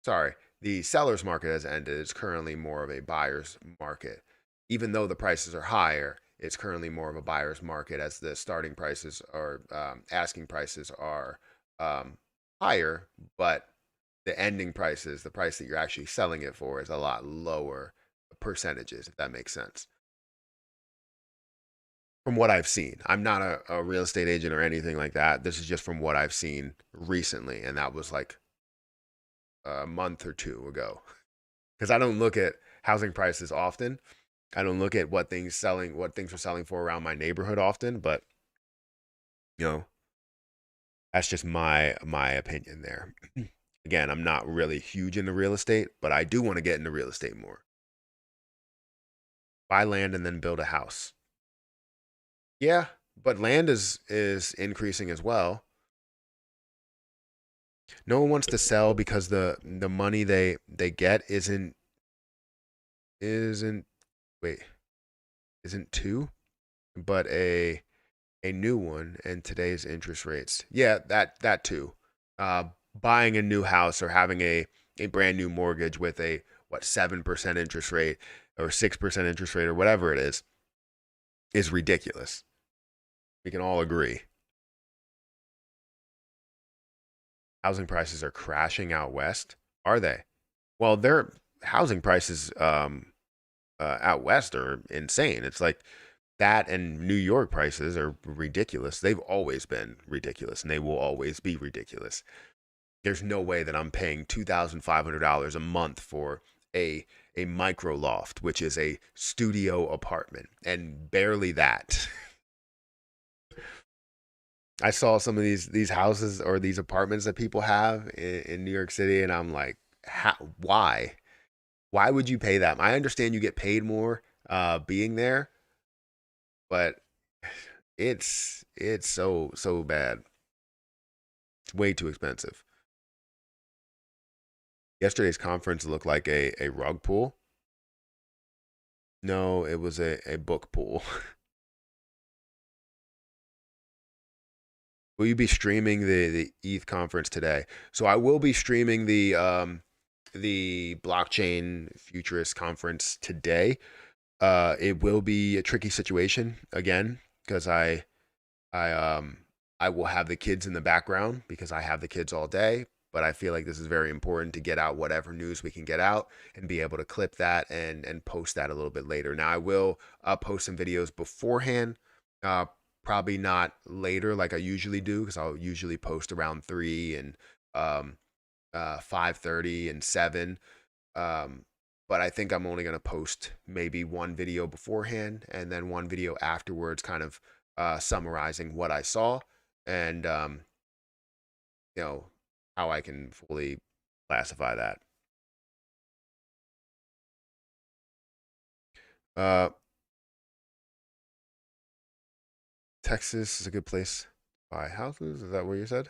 sorry, the seller's market has ended. It's currently more of a buyer's market. Even though the prices are higher, it's currently more of a buyer's market, as the starting prices or asking prices are higher, but the ending prices, the price that you're actually selling it for, is a lot lower percentages, if that makes sense. From what I've seen, I'm not a real estate agent or anything like that. This is just from what I've seen recently, and that was like a month or two ago. Because I don't look at housing prices often. I don't look at what things are selling for around my neighborhood often, but you know, that's just my opinion there. Again, I'm not really huge into real estate, but I do want to get into real estate more. Buy land and then build a house. Yeah, but land is increasing as well. No one wants to sell because the money they get isn't wait, isn't two, but a new one, and today's interest rates. Yeah, that too. Uh, Buying a new house or having a brand new mortgage with a 7% interest rate or 6% interest rate or whatever it is ridiculous. We can all agree. Housing prices are crashing out west. Are they? Well, their housing prices out west are insane. It's like that, and New York prices are ridiculous. They've always been ridiculous, and they will always be ridiculous. There's no way that I'm paying $2,500 a month for a micro loft, which is a studio apartment, and barely that. I saw some of these houses or these apartments that people have in New York City, and I'm like, why? Why would you pay that? I understand you get paid more being there, but it's so bad. It's way too expensive. Yesterday's conference looked like a rug pull. No, it was a book pool. Will you be streaming the ETH conference today? So I will be streaming the blockchain futurist conference today. It will be a tricky situation again, because I I will have the kids in the background because I have the kids all day. But I feel like this is very important to get out whatever news we can get out and be able to clip that and post that a little bit later. Now I will post some videos beforehand, uh, probably not later like I usually do, because I'll usually post around 3 and um, 5:30 and 7. Um, but I think I'm only going to post maybe one video beforehand and then one video afterwards, kind of summarizing what I saw, and you know how I can fully classify that. Uh, Texas is a good place to buy houses. Is that what you said?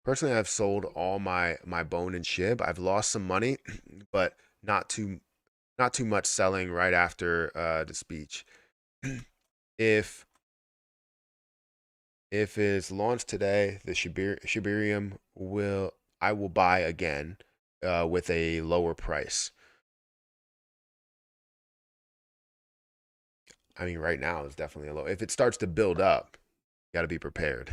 Personally, I've sold all my bone and SHIB. I've lost some money, but not too much selling right after the speech. if if it's launched today, the Shibarium I will buy again with a lower price. I mean, right now is definitely a low. If it starts to build up, you got to be prepared.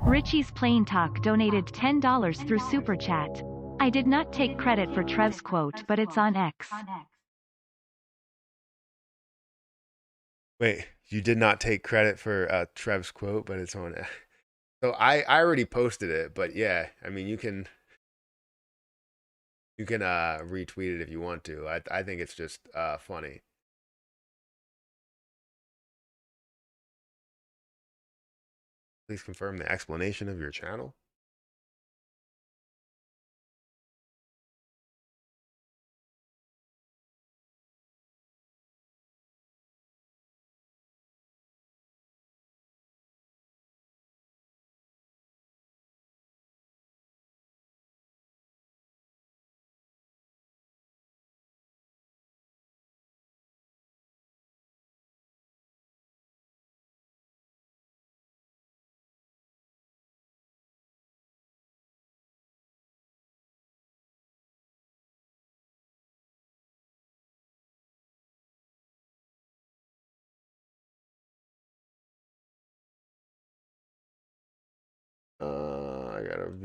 Richie's Plain Talk donated $10 through Super Chat. I did not take credit for Trev's quote, but it's on X. Wait, you did not take credit for Trev's quote, but it's on. So I already posted it, but yeah, I mean you can retweet it if you want to. I think it's just funny. Please confirm the explanation of your channel.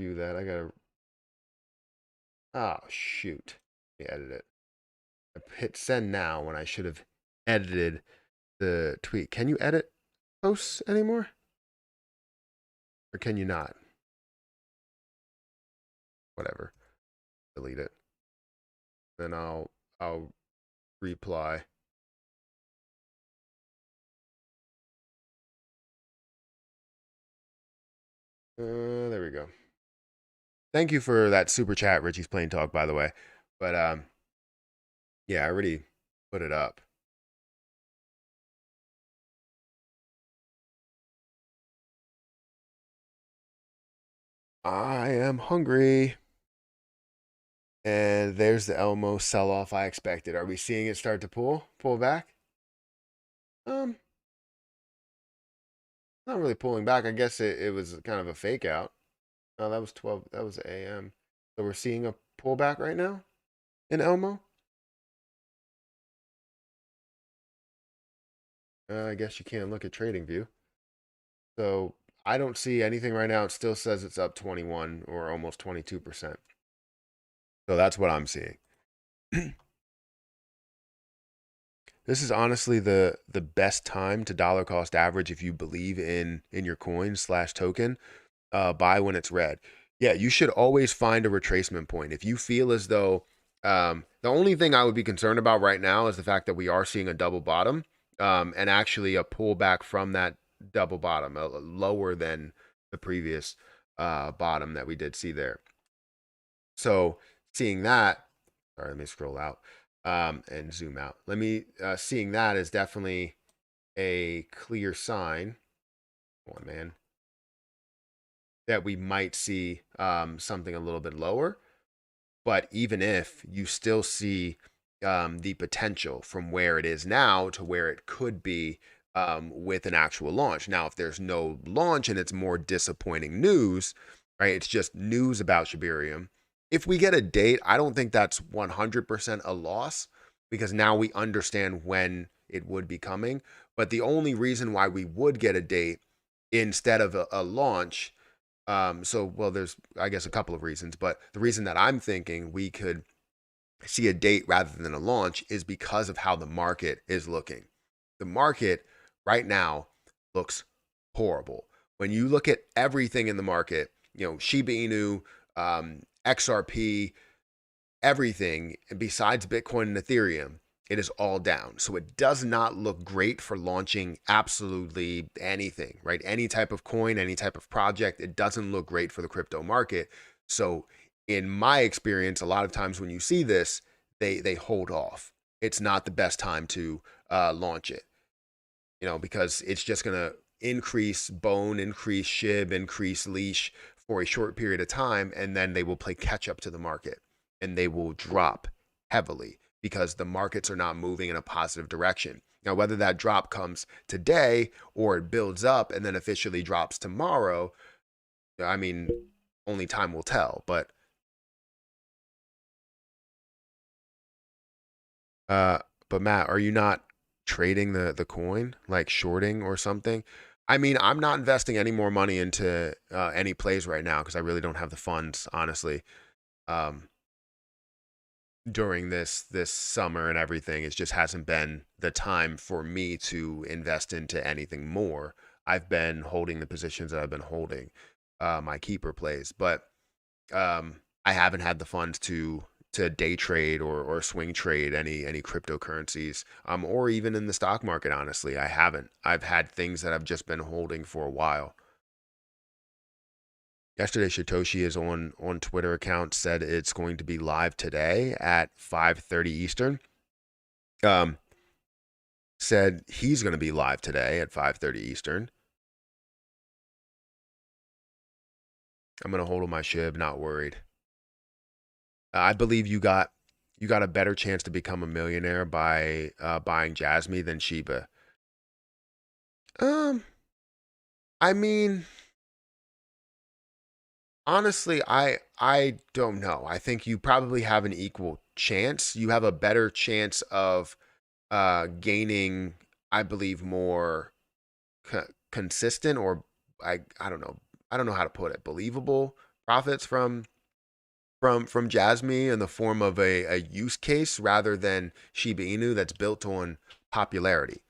review that. I gotta. Oh shoot! Let me edit it. I hit send now when I should have edited the tweet. Can you edit posts anymore, or can you not? Whatever. Delete it. Then I'll reply. There we go. Thank you for that super chat, Richie's Plain Talk, by the way. But yeah, I already put it up. I am hungry. And there's the Elmo sell-off I expected. Are we seeing it start to pull back? Not really pulling back. I guess it was kind of a fake out. Oh, that was 12. That was AM. So we're seeing a pullback right now in Elmo. I guess you can't look at TradingView. So I don't see anything right now. It still says it's up 21 or almost 22%. So that's what I'm seeing. This is honestly the best time to dollar cost average if you believe in your coin / token. Buy when it's red. Yeah, you should always find a retracement point. If you feel as though the only thing I would be concerned about right now is the fact that we are seeing a double bottom and actually a pullback from that double bottom, lower than the previous bottom that we did see there. So seeing that, all right, let me scroll out and zoom out. Seeing that is definitely a clear sign. Come on, man. That we might see something a little bit lower. But even if you still see the potential from where it is now to where it could be with an actual launch. Now, if there's no launch and it's more disappointing news, right? It's just news about Shibarium. If we get a date, I don't think that's 100% a loss because now we understand when it would be coming. But the only reason why we would get a date instead of a launch, well, there's, I guess, a couple of reasons. But the reason that I'm thinking we could see a date rather than a launch is because of how the market is looking. The market right now looks horrible. When you look at everything in the market, Shiba Inu, XRP, everything besides Bitcoin and Ethereum, it is all down. So it does not look great for launching absolutely anything, right? Any type of coin, any type of project, it doesn't look great for the crypto market. So in my experience, a lot of times when you see this, they hold off. It's not the best time to launch it, because it's just going to increase BONE, increase SHIB, increase leash for a short period of time, and then they will play catch up to the market and they will drop heavily because the markets are not moving in a positive direction. Now, whether that drop comes today or it builds up and then officially drops tomorrow, I mean, only time will tell. But Matt, are you not trading the coin, like shorting or something? I mean, I'm not investing any more money into any plays right now because I really don't have the funds, honestly. During this summer and everything, it just hasn't been the time for me to invest into anything more. I've been holding the positions that I've been holding, my keeper plays, but I haven't had the funds to day trade or swing trade any cryptocurrencies, or even in the stock market. Honestly, I haven't. I've had things that I've just been holding for a while. Yesterday, Shytoshi is on Twitter account said it's going to be live today at 5:30 Eastern. Said he's going to be live today at 5:30 Eastern. I'm going to hold on my SHIB, not worried. I believe you got a better chance to become a millionaire by buying JASMY than Shiba. I mean, honestly, I don't know. I think you probably have an equal chance. You have a better chance of gaining, I believe, more consistent, or I don't know. I don't know how to put it. Believable profits from JASMY in the form of a use case rather than Shiba Inu that's built on popularity,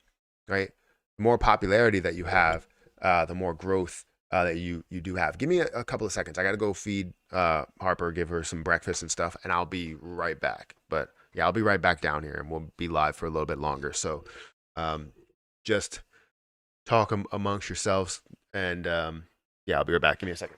right? The more popularity that you have, the more growth that you do have. Give me a couple of seconds. I got to go feed Harper, give her some breakfast and stuff, and I'll be right back. But yeah, I'll be right back down here, and we'll be live for a little bit longer. So just talk amongst yourselves, and yeah, I'll be right back. Give me a second.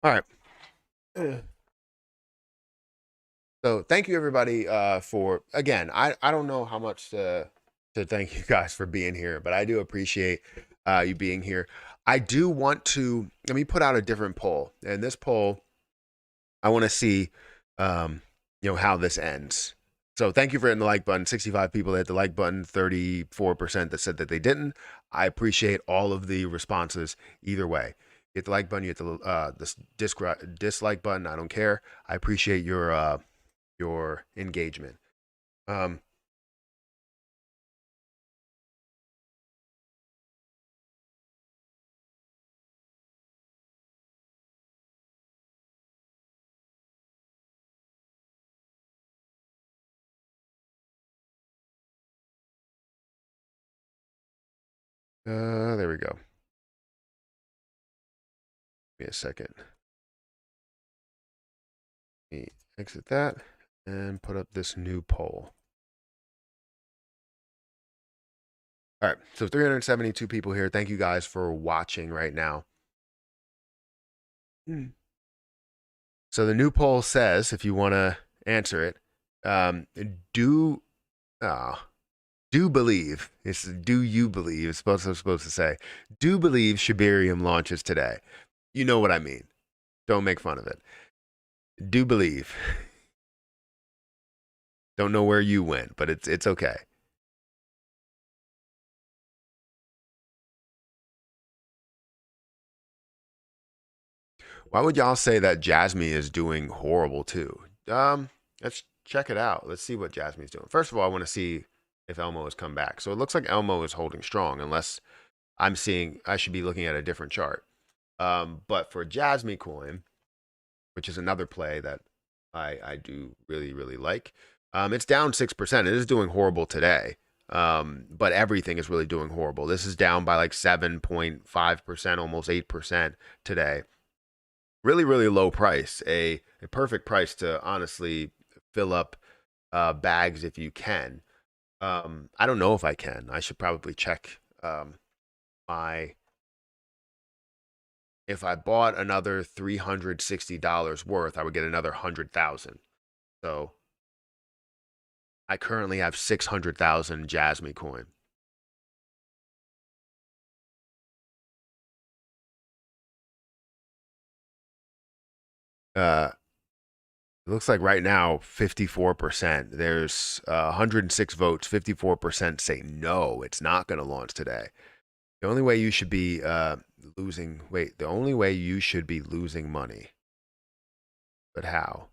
All right. So thank you everybody for again. I don't know how much to thank you guys for being here, but I do appreciate you being here. I do want to let me put out a different poll, and this poll I want to see how this ends. So thank you for hitting the like button. 65 people hit the like button, 34% that said that they didn't. I appreciate all of the responses either way. Hit the like button, you hit the dislike button. I don't care. I appreciate your engagement. There we go. Give me a second. Let me exit that and put up this new poll. All right, so 372 people here. Thank you guys for watching right now. So the new poll says, if you want to answer it, do believe, it's do you believe, it's supposed to say, do believe Shibarium launches today. You know what I mean. Don't make fun of it. Do believe. Don't know where you went, but it's okay. Why would y'all say that JASMY is doing horrible too? Let's check it out. Let's see what JASMY is doing. First of all, I want to see if Elmo has come back. So it looks like Elmo is holding strong, unless I should be looking at a different chart. But for JASMY coin, which is another play that I do really, really like, it's down 6%. It is doing horrible today. But everything is really doing horrible. This is down by like 7.5%, almost 8% today. really, really low price, a perfect price to honestly fill up bags if you can. I don't know if I can. I should probably check my. If I bought another $360 worth, I would get another 100,000. So I currently have 600,000 JASMY coin. It looks like right now 54%. There's 106 votes. 54% say no, it's not going to launch today. The only way you should be losing. Wait, the only way you should be losing money. But how?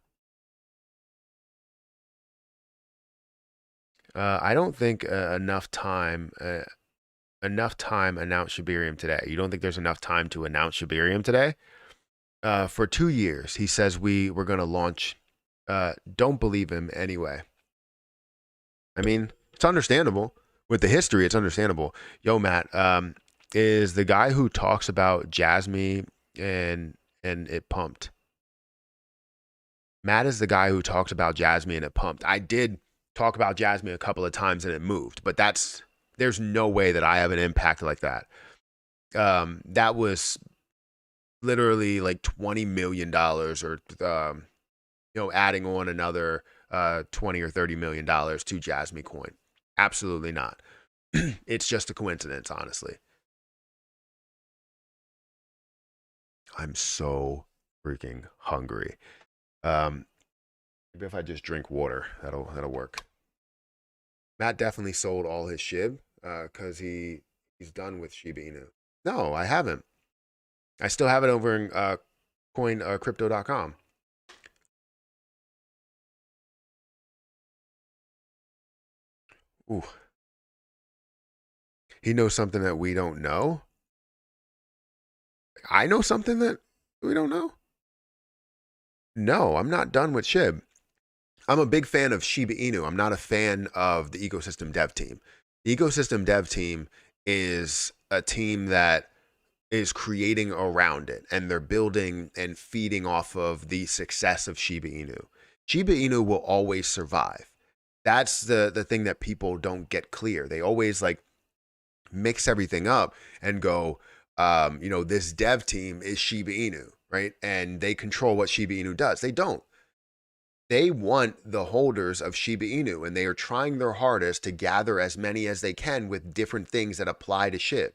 I don't think enough time announced Shibarium today. You don't think there's enough time to announce Shibarium today? For 2 years, he says we're going to launch. Don't believe him anyway. I mean, it's understandable. With the history, it's understandable. Yo, Matt, is the guy who talks about JASMY and it pumped. Matt is the guy who talks about JASMY and it pumped. I did talk about JASMY a couple of times and it moved, but there's no way that I have an impact like that. That was literally like $20 million or, adding on another 20 or $30 million to JASMY coin. Absolutely not. It's just a coincidence, honestly. I'm so freaking hungry. Maybe if I just drink water, that'll work. Matt definitely sold all his SHIB because he's done with Shiba Inu. No, I haven't. I still have it over in crypto.com. Ooh. He knows something that we don't know. I know something that we don't know. No, I'm not done with SHIB. I'm a big fan of Shiba Inu. I'm not a fan of the Ecosystem Dev Team. The Ecosystem Dev Team is a team that is creating around it, and they're building and feeding off of the success of Shiba Inu. Shiba Inu will always survive. That's the thing that people don't get clear. They always like mix everything up and go, this dev team is Shiba Inu, right? And they control what Shiba Inu does. They don't. They want the holders of Shiba Inu, and they are trying their hardest to gather as many as they can with different things that apply to SHIB.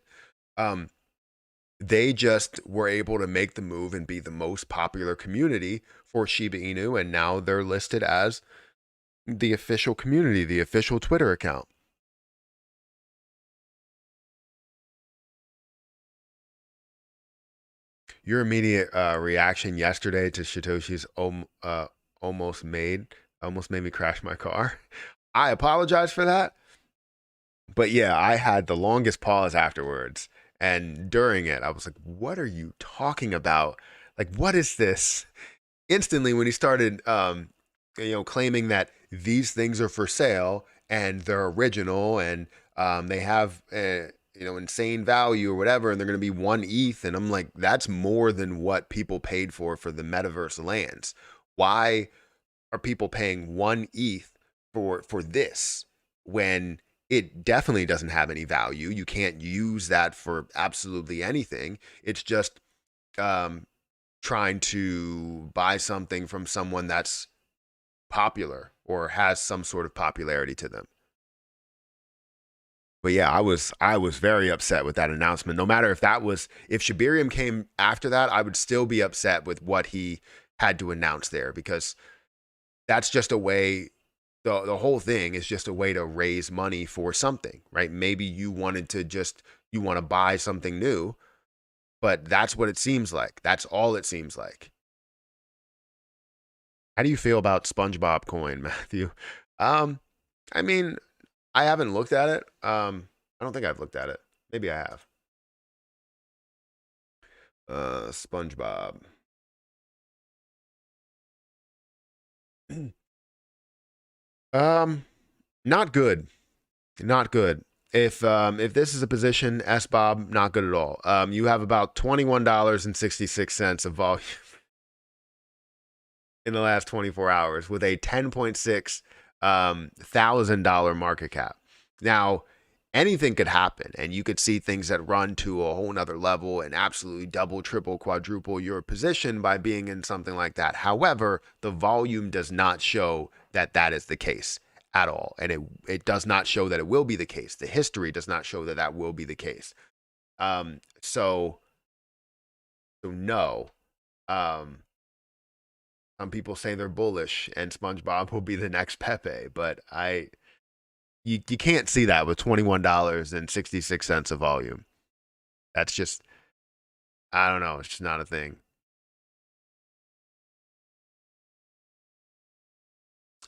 They just were able to make the move and be the most popular community for Shiba Inu, and now they're listed as the official community, the official Twitter account. Your immediate reaction yesterday to Shytoshi's almost made me crash my car. I apologize for that. But yeah, I had the longest pause afterwards. And during it, I was like, what are you talking about? Like, what is this? Instantly, when he started, claiming that these things are for sale and they're original and they have, insane value or whatever, and they're going to be 1 ETH. And I'm like, that's more than what people paid for the metaverse lands. Why are people paying 1 ETH for this when it definitely doesn't have any value? You can't use that for absolutely anything. It's just trying to buy something from someone that's popular or has some sort of popularity to them. But yeah, I was very upset with that announcement. No matter if Shibarium came after that, I would still be upset with what he had to announce there, because that's just a way, the whole thing is just a way to raise money for something, right? Maybe you want to buy something new, but that's what it seems like. That's all it seems like. How do you feel about SpongeBob coin, Matthew? I mean, I haven't looked at it. I don't think I've looked at it. Maybe I have. SpongeBob. Not good. Not good. If this is a position, SBob, not good at all. You have about $21.66 of volume. in the last 24 hours with a $10.6 thousand market cap. Now, anything could happen, and you could see things that run to a whole nother level and absolutely double, triple, quadruple your position by being in something like that. However, the volume does not show that that is the case at all, and it does not show that it will be the case. The history does not show that that will be the case. So no. Some people say they're bullish and SpongeBob will be the next Pepe, but you can't see that with $21.66 of volume. That's just, I don't know, it's just not a thing.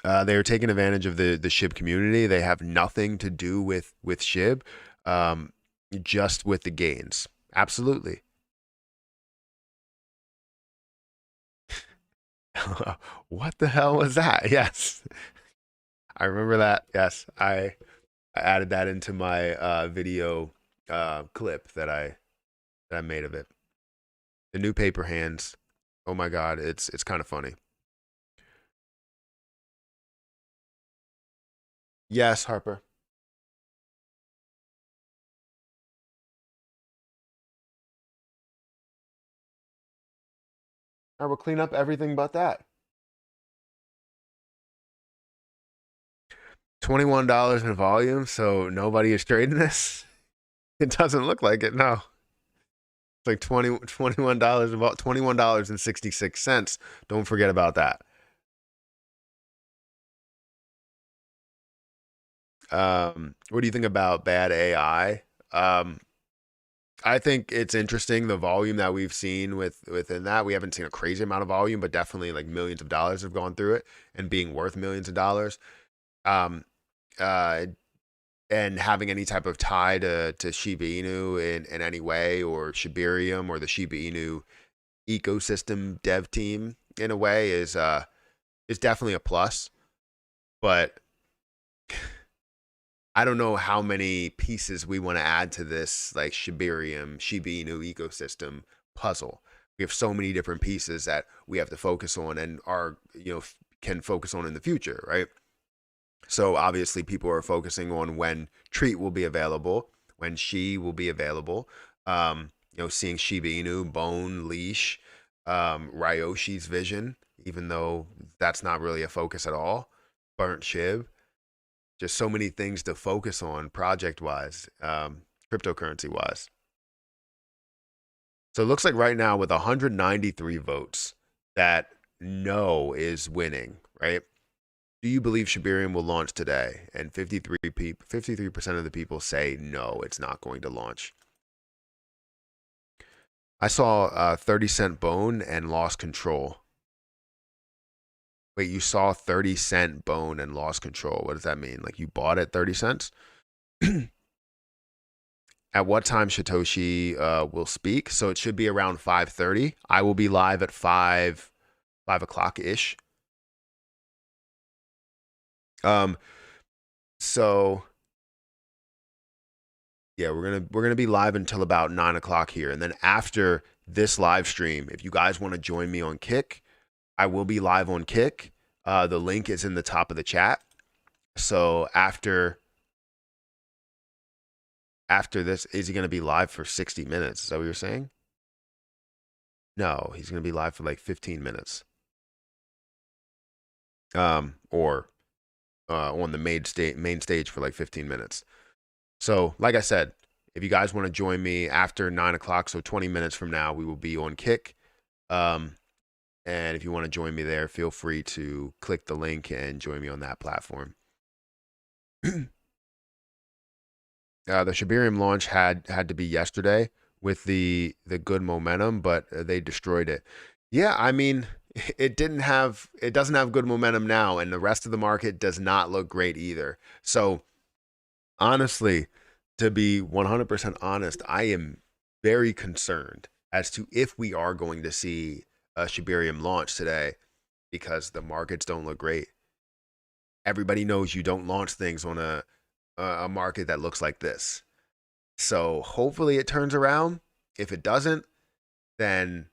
They are taking advantage of the SHIB community. They have nothing to do with SHIB, just with the gains. Absolutely. What the hell was that? Yes. I remember that. Yes. I added that into my video clip that I made of it. The new paper hands. Oh my God. It's kind of funny. Yes, Harper. I will clean up everything but that. $21 in volume, so nobody is trading this. It doesn't look like it. No, it's like $21, about $21.66. Don't forget about that. What do you think about bad AI? I think it's interesting the volume that we've seen within that. We haven't seen a crazy amount of volume, but definitely like millions of dollars have gone through it and being worth millions of dollars. And having any type of tie to Shiba Inu in any way, or Shibarium or the Shiba Inu ecosystem dev team in a way is definitely a plus. But I don't know how many pieces we want to add to this like Shibarium, Shiba Inu ecosystem puzzle. We have so many different pieces that we have to focus on and can focus on in the future, right? So obviously people are focusing on when Treat will be available, when She will be available. Seeing Shiba Inu, Bone, Leash, Ryoshi's vision, even though that's not really a focus at all. Burnt SHIB. Just so many things to focus on project-wise, cryptocurrency-wise. So it looks like right now with 193 votes that no is winning, right? Do you believe Shibarium will launch today? And 53% of the people say no, it's not going to launch. I saw 30-cent Bone and lost control. Wait, you saw 30-cent Bone and lost control. What does that mean? Like you bought at 30 cents? At what time Shytoshi will speak? So it should be around 5:30. I will be live at 5 o'clock-ish. So yeah, we're gonna be live until about 9 o'clock here. And then after this live stream, if you guys want to join me on Kick, I will be live on Kick. The link is in the top of the chat. So after this, is he going to be live for 60 minutes? Is that what you're saying? No, he's going to be live for like 15 minutes. Or on the main stage for like 15 minutes. So like I said, if you guys want to join me after 9 o'clock, so 20 minutes from now, we will be on Kick. And if you want to join me there, feel free to click the link and join me on that platform. The Shibarium launch had to be yesterday with the good momentum, but they destroyed it. Yeah, I mean, it doesn't have good momentum now, and the rest of the market does not look great either. So honestly, to be 100% honest, I am very concerned as to if we are going to see a Shibarium launch today, because the markets don't look great. Everybody knows you don't launch things on a market that looks like this. So hopefully it turns around. If it doesn't, then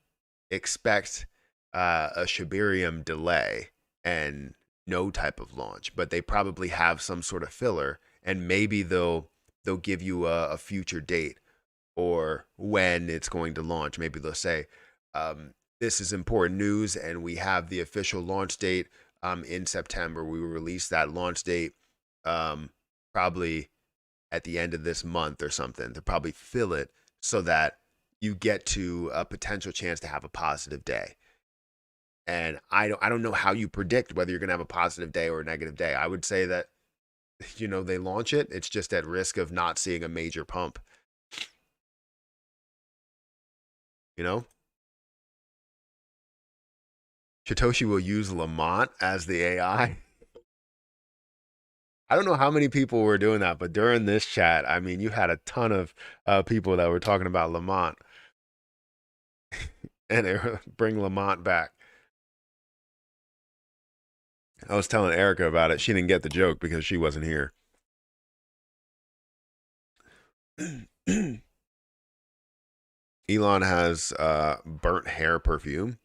expect a Shibarium delay and no type of launch, but they probably have some sort of filler, and maybe they'll give you a future date or when it's going to launch. Maybe they'll say, this is important news, and we have the official launch date in September. We will release that launch date probably at the end of this month or something, to probably fill it so that you get to a potential chance to have a positive day. And I don't know how you predict whether you're going to have a positive day or a negative day. I would say that, they launch it. It's just at risk of not seeing a major pump. Shytoshi will use Lamont as the AI. I don't know how many people were doing that, but during this chat, I mean, you had a ton of people that were talking about Lamont. And they were bring Lamont back. I was telling Erica about it. She didn't get the joke because she wasn't here. Elon has burnt hair perfume.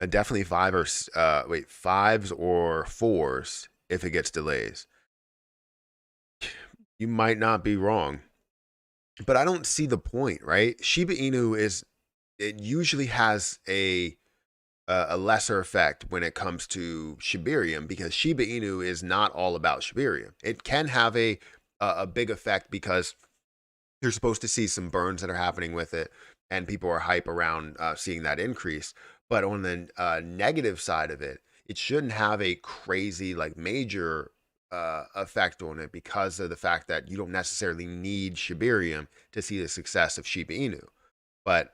Definitely fives or fours if it gets delays. You might not be wrong, but I don't see the point, right? Shiba Inu it usually has a lesser effect when it comes to Shibarium, because Shiba Inu is not all about Shibarium. It can have a big effect because you're supposed to see some burns that are happening with it, and people are hype around seeing that increase. But on the negative side of it, it shouldn't have a crazy, major effect on it, because of the fact that you don't necessarily need Shibarium to see the success of Shiba Inu. But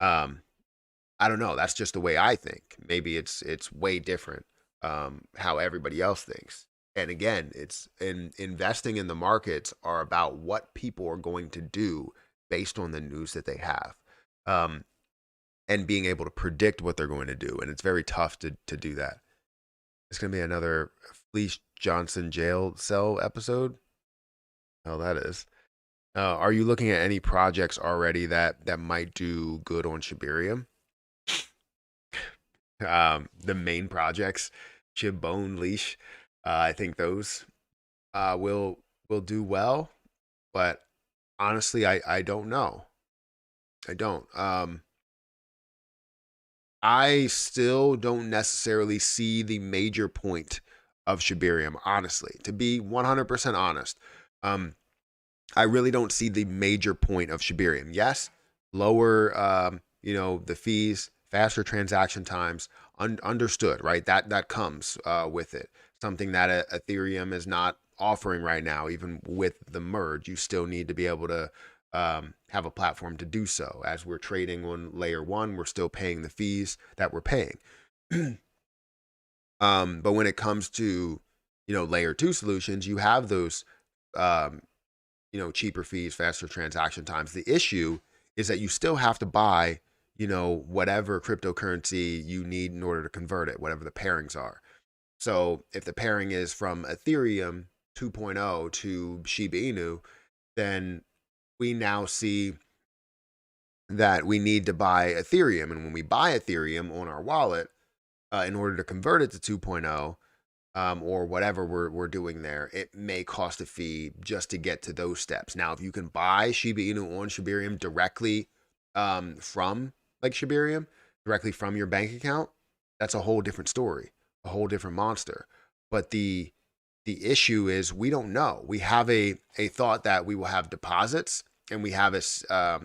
I don't know. That's just the way I think. Maybe it's way different how everybody else thinks. And again, it's investing in the markets are about what people are going to do based on the news that they have. And being able to predict what they're going to do. And it's very tough to do that. It's going to be another Fleece Johnson jail cell episode. Oh, that is. Are you looking at any projects already that might do good on Shibarium? The main projects, SHIB, Bone, Leash, I think those will do well. But honestly, I don't know. I don't. I still don't necessarily see the major point of Shibarium, honestly. To be 100% honest, I really don't see the major point of Shibarium. Yes, lower, the fees, faster transaction times, understood, right? That comes with it. Something that Ethereum is not offering right now, even with the merge. You still need to be able to have a platform to do so. As we're trading on layer 1, we're still paying the fees that we're paying. But when it comes to, layer 2 solutions, you have those, cheaper fees, faster transaction times. The issue is that you still have to buy, whatever cryptocurrency you need in order to convert it, whatever the pairings are. So if the pairing is from Ethereum 2.0 to Shiba Inu, then we now see that we need to buy Ethereum. And when we buy Ethereum on our wallet, in order to convert it to 2.0, or whatever we're doing there, it may cost a fee just to get to those steps. Now, if you can buy Shiba Inu on Shibarium directly from Shibarium, directly from your bank account, that's a whole different story, a whole different monster. But the issue is we don't know. We have a thought that we will have deposits, and we have a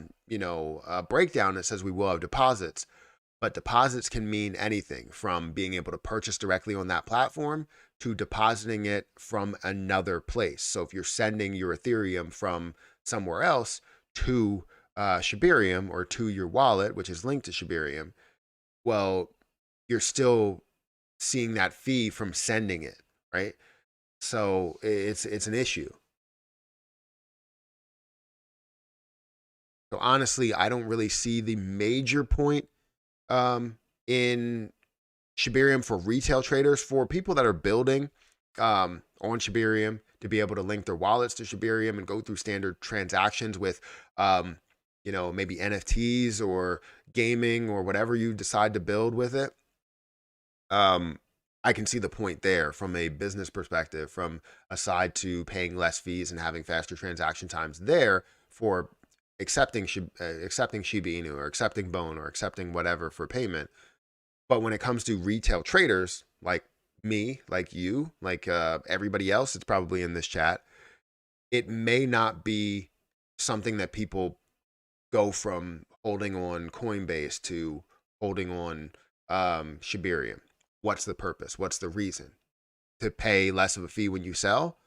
breakdown that says we will have deposits. But deposits can mean anything from being able to purchase directly on that platform to depositing it from another place. So if you're sending your Ethereum from somewhere else to Shibarium, or to your wallet, which is linked to Shibarium, well, you're still seeing that fee from sending it, right? So it's an issue. So honestly, I don't really see the major point in Shibarium for retail traders. For people that are building on Shibarium to be able to link their wallets to Shibarium and go through standard transactions with you know, maybe NFTs or gaming or whatever you decide to build with it, I can see the point there from a business perspective, from aside to paying less fees and having faster transaction times there for accepting Shiba Inu or accepting Bone or accepting whatever for payment. But when it comes to retail traders like me, like you, like everybody else that's probably in this chat, it may not be something that people go from holding on Coinbase to holding on Shibarium. What's the purpose? What's the reason? To pay less of a fee when you sell?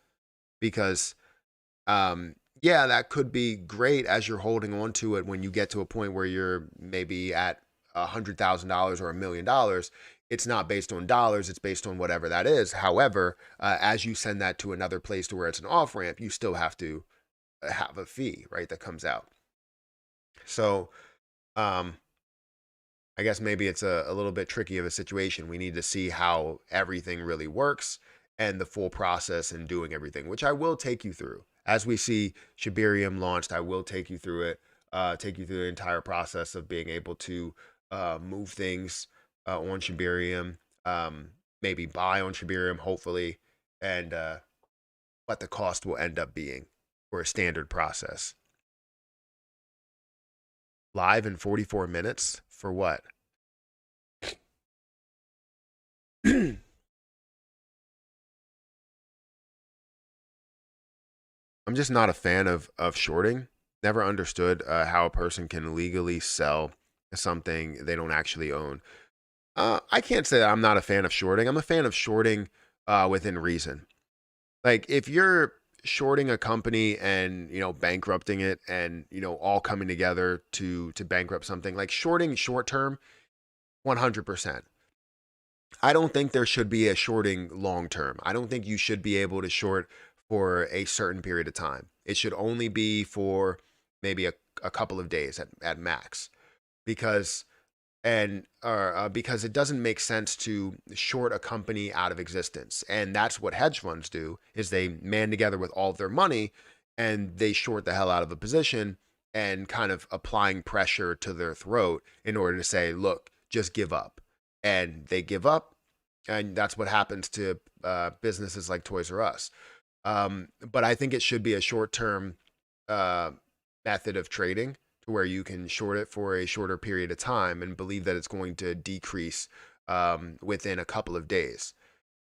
Because yeah, that could be great as you're holding on to it when you get to a point where you're maybe at $100,000 or $1 million. It's not based on dollars, it's based on whatever that is. However, as you send that to another place to where it's an off ramp, you still have to have a fee, right, that comes out. So I guess maybe it's a little bit tricky of a situation. We need to see how everything really works and the full process and doing everything, which I will take you through. As we see Shibarium launched, I will take you through it, take you through the entire process of being able to move things on Shibarium, maybe buy on Shibarium, hopefully, and what the cost will end up being for a standard process. Live in 44 minutes for what? I'm just not a fan of shorting. Never understood how a person can legally sell something they don't actually own. I can't say that I'm not a fan of shorting. I'm a fan of shorting within reason. Like if you're shorting a company and, you know, bankrupting it and, you know, all coming together to bankrupt something, like shorting short term, 100%. I don't think there should be a shorting long term. I don't think you should be able to short for a certain period of time. It should only be for maybe a couple of days at max, because because it doesn't make sense to short a company out of existence. And that's what hedge funds do, is they man together with all of their money and they short the hell out of a position and kind of applying pressure to their throat in order to say, look, just give up. And they give up. And that's what happens to businesses like Toys R Us. But I think it should be a short-term method of trading, to where you can short it for a shorter period of time and believe that it's going to decrease within a couple of days.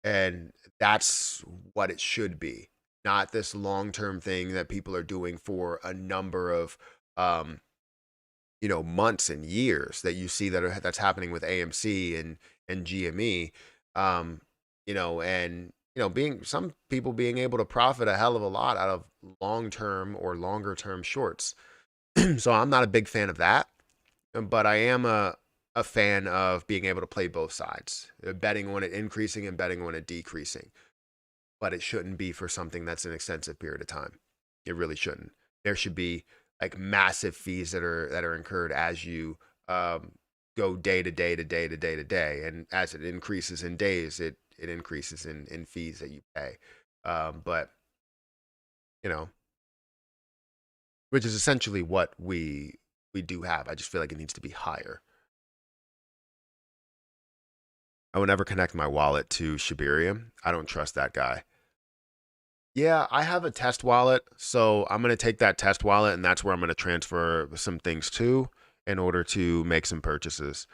And that's what it should be, not this long-term thing that people are doing for a number of you know, months and years, that you see that's happening with AMC and GME, you know, and you know, some people being able to profit a hell of a lot out of long-term or longer-term shorts. So I'm not a big fan of that, but I am a fan of being able to play both sides, betting on it increasing and betting on it decreasing. But it shouldn't be for something that's an extensive period of time. It really shouldn't. There should be like massive fees that are incurred as you go day to day to day to day to day, and as it increases in days, it increases in fees that you pay. But you know, which is essentially what we do have. I just feel like it needs to be higher. I would never connect my wallet to Shibarium. I don't trust that guy. Yeah, I have a test wallet, so I'm going to take that test wallet, and that's where I'm going to transfer some things to in order to make some purchases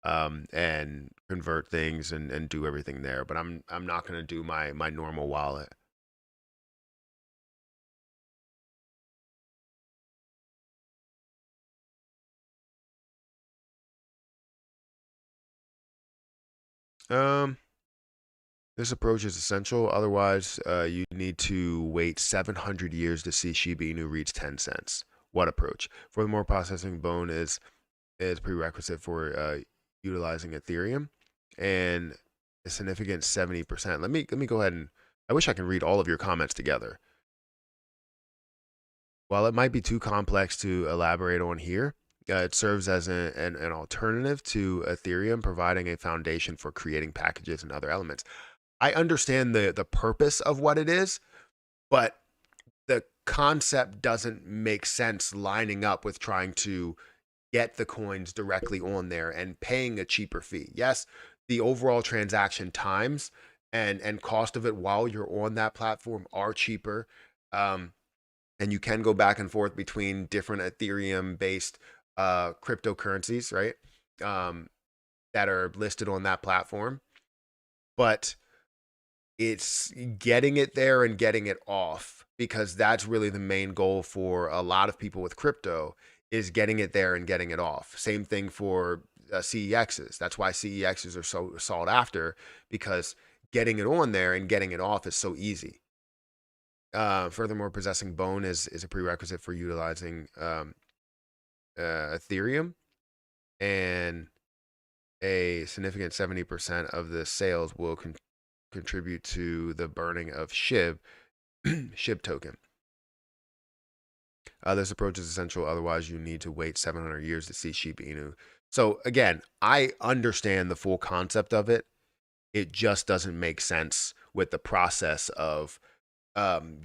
and convert things and do everything there. But I'm not going to do my normal wallet. This approach is essential. Otherwise, you need to wait 700 years to see Shiba Inu reach 10 cents. What approach? Furthermore, processing Bone is prerequisite for utilizing Ethereum, and a significant 70%. Let me go ahead and, I wish I could read all of your comments together. While it might be too complex to elaborate on here, it serves as an alternative to Ethereum, providing a foundation for creating packages and other elements. I understand the purpose of what it is, but the concept doesn't make sense lining up with trying to get the coins directly on there and paying a cheaper fee. Yes, the overall transaction times and cost of it while you're on that platform are cheaper. And you can go back and forth between different Ethereum based cryptocurrencies, right? That are listed on that platform. But it's getting it there and getting it off, because that's really the main goal for a lot of people with crypto, is getting it there and getting it off. Same thing for CEXs. That's why CEXs are so sought after, because getting it on there and getting it off is so easy. Furthermore, possessing BONE is a prerequisite for utilizing Ethereum, and a significant 70% of the sales will contribute to the burning of SHIB token. This approach is essential, otherwise you need to wait 700 years to see Shiba Inu. So again, I understand the full concept of it. It just doesn't make sense with the process of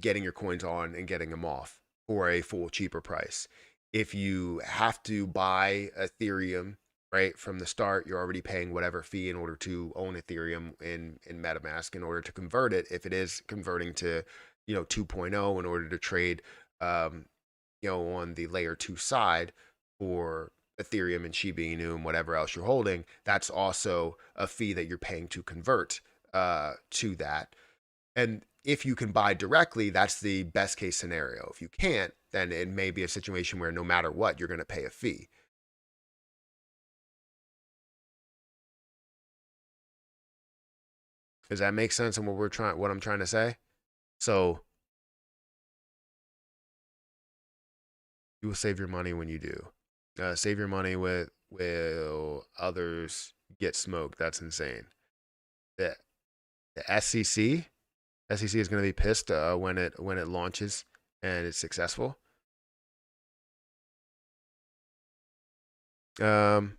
getting your coins on and getting them off for a full cheaper price. If you have to buy Ethereum right from the start, you're already paying whatever fee in order to own Ethereum in MetaMask. In order to convert it, if it is converting to 2.0, in order to trade on the layer 2 side for Ethereum and Shiba Inu and whatever else you're holding, that's also a fee that you're paying to convert to that. And if you can buy directly, that's the best case scenario. If you can't, then it may be a situation where no matter what, you're going to pay a fee. Does that make sense in what I'm trying to say? So you will save your money when you do. Save your money will others get smoked. That's insane. The SEC is going to be pissed when it launches and it's successful. You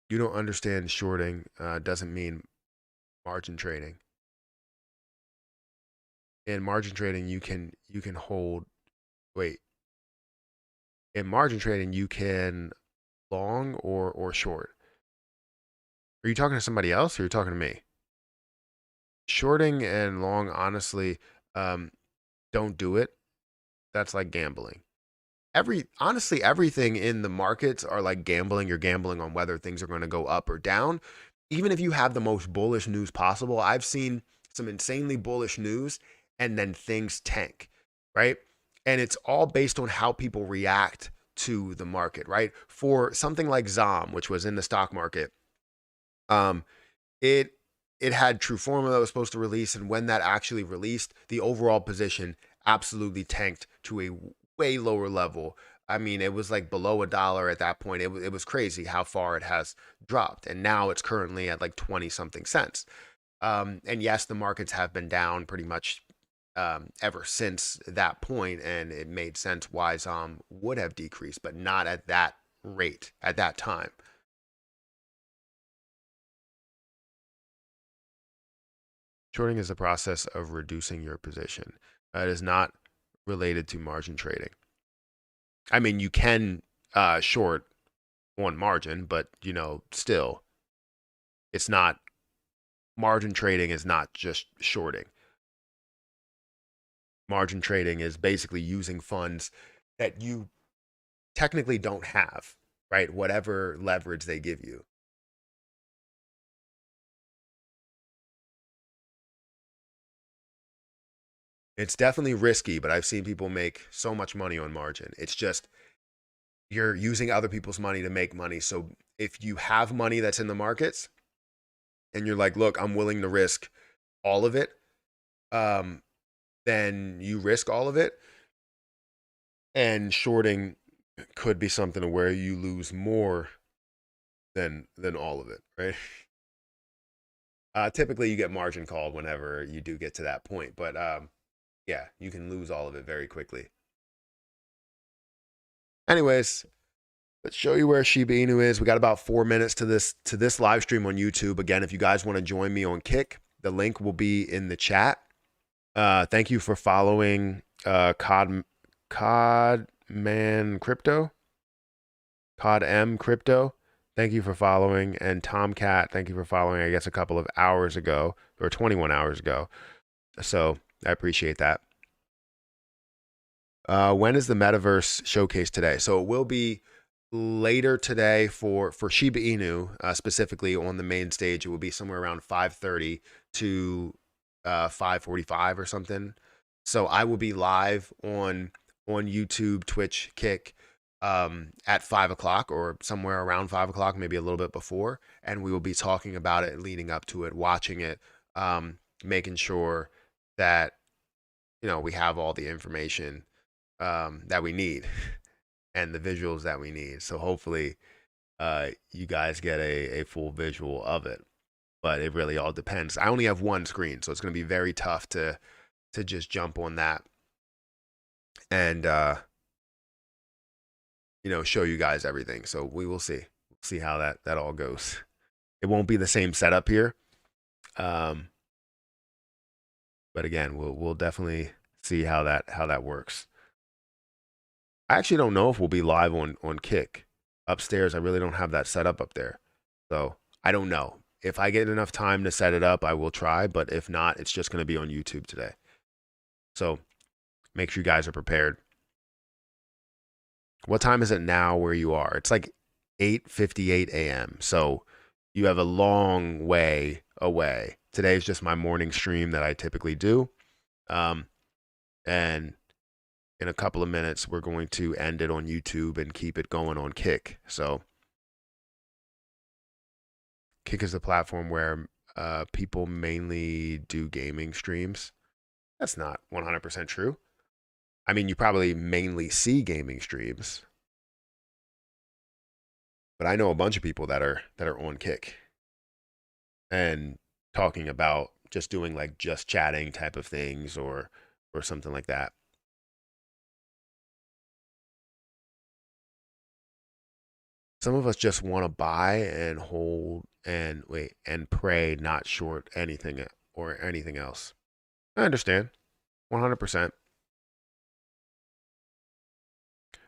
don't understand shorting doesn't mean margin trading. In margin trading, you can hold. Wait. In margin trading, you can long or short. Are you talking to somebody else, or are you talking to me? Shorting and long, honestly, don't do it. That's like gambling. Honestly, everything in the markets are like gambling. You're gambling on whether things are going to go up or down. Even if you have the most bullish news possible, I've seen some insanely bullish news and then things tank, right? And it's all based on how people react to the market, right? For something like ZOM, which was in the stock market, it had true formula that was supposed to release, and when that actually released, the overall position absolutely tanked to a way lower level. I mean, it was like below $1 at that point. It was crazy how far it has dropped, and now it's currently at like 20 something cents. And yes, the markets have been down pretty much ever since that point, and it made sense why ZOM would have decreased, but not at that rate at that time. Shorting is the process of reducing your position. It is not related to margin trading. I mean, you can short on margin, but still, it's not. Margin trading is not just shorting. Margin trading is basically using funds that you technically don't have, right? Whatever leverage they give you. It's definitely risky, but I've seen people make so much money on margin. It's just you're using other people's money to make money. So if you have money that's in the markets and you're like, look, I'm willing to risk all of it, then you risk all of it. And shorting could be something where you lose more than all of it, right? Typically you get margin called whenever you do get to that point, but yeah, you can lose all of it very quickly. Anyways, let's show you where Shiba Inu is. We got about 4 minutes to this live stream on YouTube. Again, if you guys want to join me on Kick, the link will be in the chat. Thank you for following Codman Crypto. Cod M Crypto, thank you for following. And Tomcat, thank you for following, I guess, a couple of hours ago, or 21 hours ago. So I appreciate that. When is the Metaverse showcase today? So it will be later today for Shiba Inu, specifically on the main stage. It will be somewhere around 5:30 to 5:45 or something. So I will be live on YouTube, Twitch, Kick at 5 o'clock or somewhere around 5 o'clock, maybe a little bit before. And we will be talking about it, leading up to it, watching it, making sure that, you know, we have all the information that we need and the visuals that we need. So hopefully you guys get a full visual of it. But it really all depends. I only have one screen, so it's going to be very tough to just jump on that and you know, show you guys everything. So we will see. We'll see how that all goes. It won't be the same setup here. But again, we'll definitely see how that works. I actually don't know if we'll be live on Kick. Upstairs, I really don't have that set up there. So I don't know. If I get enough time to set it up, I will try. But if not, it's just going to be on YouTube today. So make sure you guys are prepared. What time is it now where you are? It's like 8:58 a.m. So you have a long way away. Today is just my morning stream that I typically do. And in a couple of minutes, we're going to end it on YouTube and keep it going on Kick. So Kick is the platform where people mainly do gaming streams. That's not 100% true. I mean, you probably mainly see gaming streams, but I know a bunch of people that are on Kick and talking about just doing like just chatting type of things or something like that. Some of us just want to buy and hold and wait and pray, not short anything or anything else. I understand. 100%.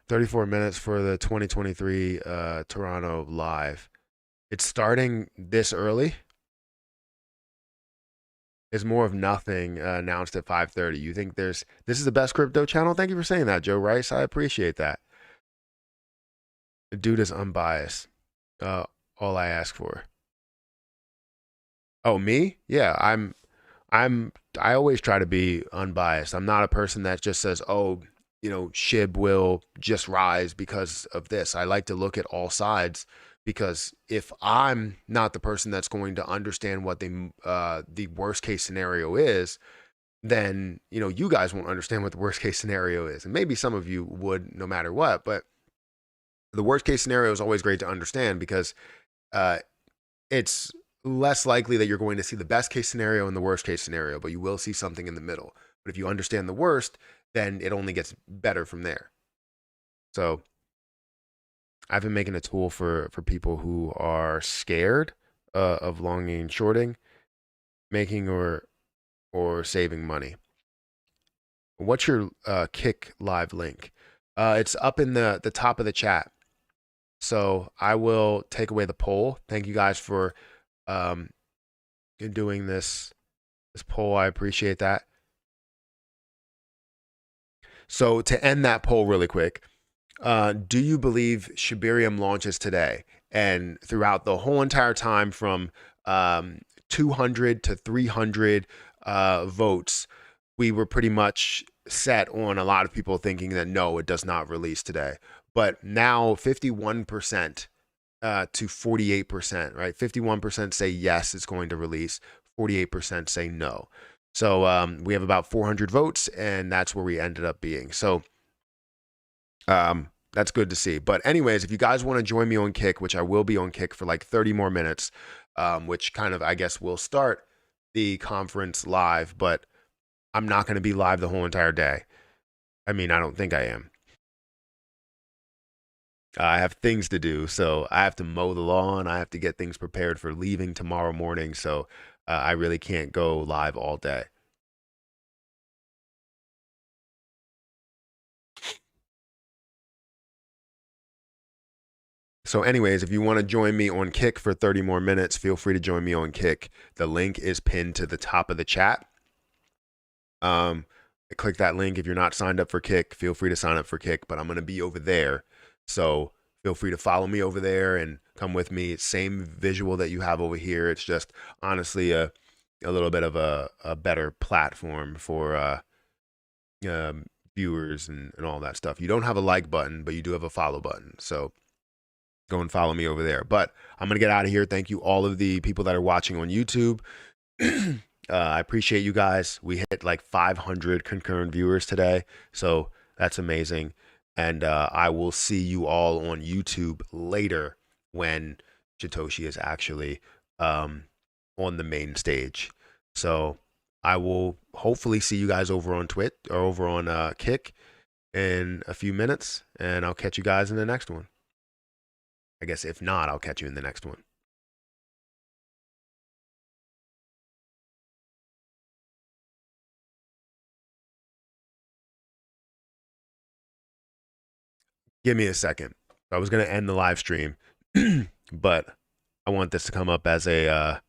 34 minutes for the 2023 Toronto live. It's starting this early. It's more of nothing announced at 5:30. You think this is the best crypto channel? Thank you for saying that, Joe Rice. I appreciate that. The dude is unbiased. All I ask for. Oh, me? Yeah, I always try to be unbiased. I'm not a person that just says, oh, you know, SHIB will just rise because of this. I like to look at all sides, because if I'm not the person that's going to understand what the worst case scenario is, then, you know, you guys won't understand what the worst case scenario is. And maybe some of you would no matter what, but the worst case scenario is always great to understand, because it's less likely that you're going to see the best case scenario and the worst case scenario, but you will see something in the middle. But if you understand the worst, then it only gets better from there. So I've been making a tool for people who are scared of longing and shorting, making or saving money. What's your Kick live link? It's up in the top of the chat. So I will take away the poll. Thank you guys for doing this poll. I appreciate that. So to end that poll really quick, do you believe Shibarium launches today? And throughout the whole entire time from 200 to 300 votes, we were pretty much set on a lot of people thinking that no, it does not release today. But now 51% to 48%, right? 51% say yes, it's going to release. 48% say no. So we have about 400 votes, and that's where we ended up being. So that's good to see. But anyways, if you guys want to join me on Kick, which I will be on Kick for like 30 more minutes, which kind of, I guess, will start the conference live, but I'm not going to be live the whole entire day. I mean, I don't think I am. I have things to do, so I have to mow the lawn. I have to get things prepared for leaving tomorrow morning, so I really can't go live all day. So anyways, if you want to join me on Kick for 30 more minutes, feel free to join me on Kick. The link is pinned to the top of the chat. Click that link. If you're not signed up for Kick, feel free to sign up for Kick, but I'm going to be over there. So feel free to follow me over there and come with me. Same visual that you have over here. It's just honestly a little bit of a better platform for viewers and all that stuff. You don't have a like button, but you do have a follow button. So go and follow me over there. But I'm going to get out of here. Thank you, all of the people that are watching on YouTube. I appreciate you guys. We hit like 500 concurrent viewers today. So that's amazing. And I will see you all on YouTube later when Shytoshi is actually on the main stage. So I will hopefully see you guys over on Twitch or over on Kick in a few minutes. And I'll catch you guys in the next one. I guess if not, I'll catch you in the next one. Give me a second. I was going to end the live stream, but I want this to come up as a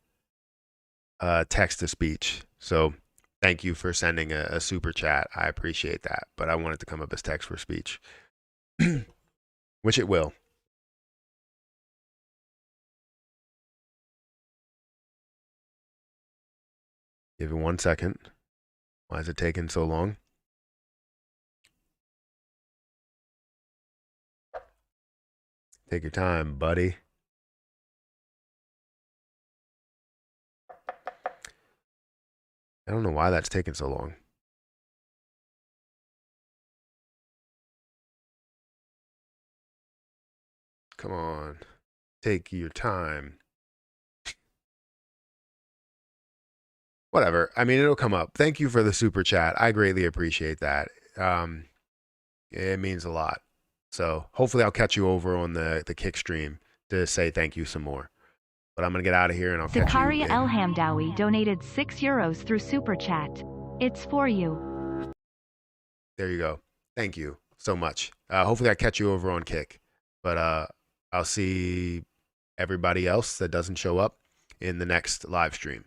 text to speech. So thank you for sending a super chat. I appreciate that, but I want it to come up as text for speech, which it will. Give it 1 second. Why is it taking so long? Take your time, buddy. I don't know why that's taking so long. Come on. Take your time. Whatever. I mean, it'll come up. Thank you for the super chat. I greatly appreciate that. It means a lot. So hopefully I'll catch you over on the Kick stream to say thank you some more. But I'm going to get out of here and I'll catch you. Zakaria Elhamdawi donated €6 through Super Chat. It's for you. There you go. Thank you so much. Hopefully I catch you over on Kick. But I'll see everybody else that doesn't show up in the next live stream.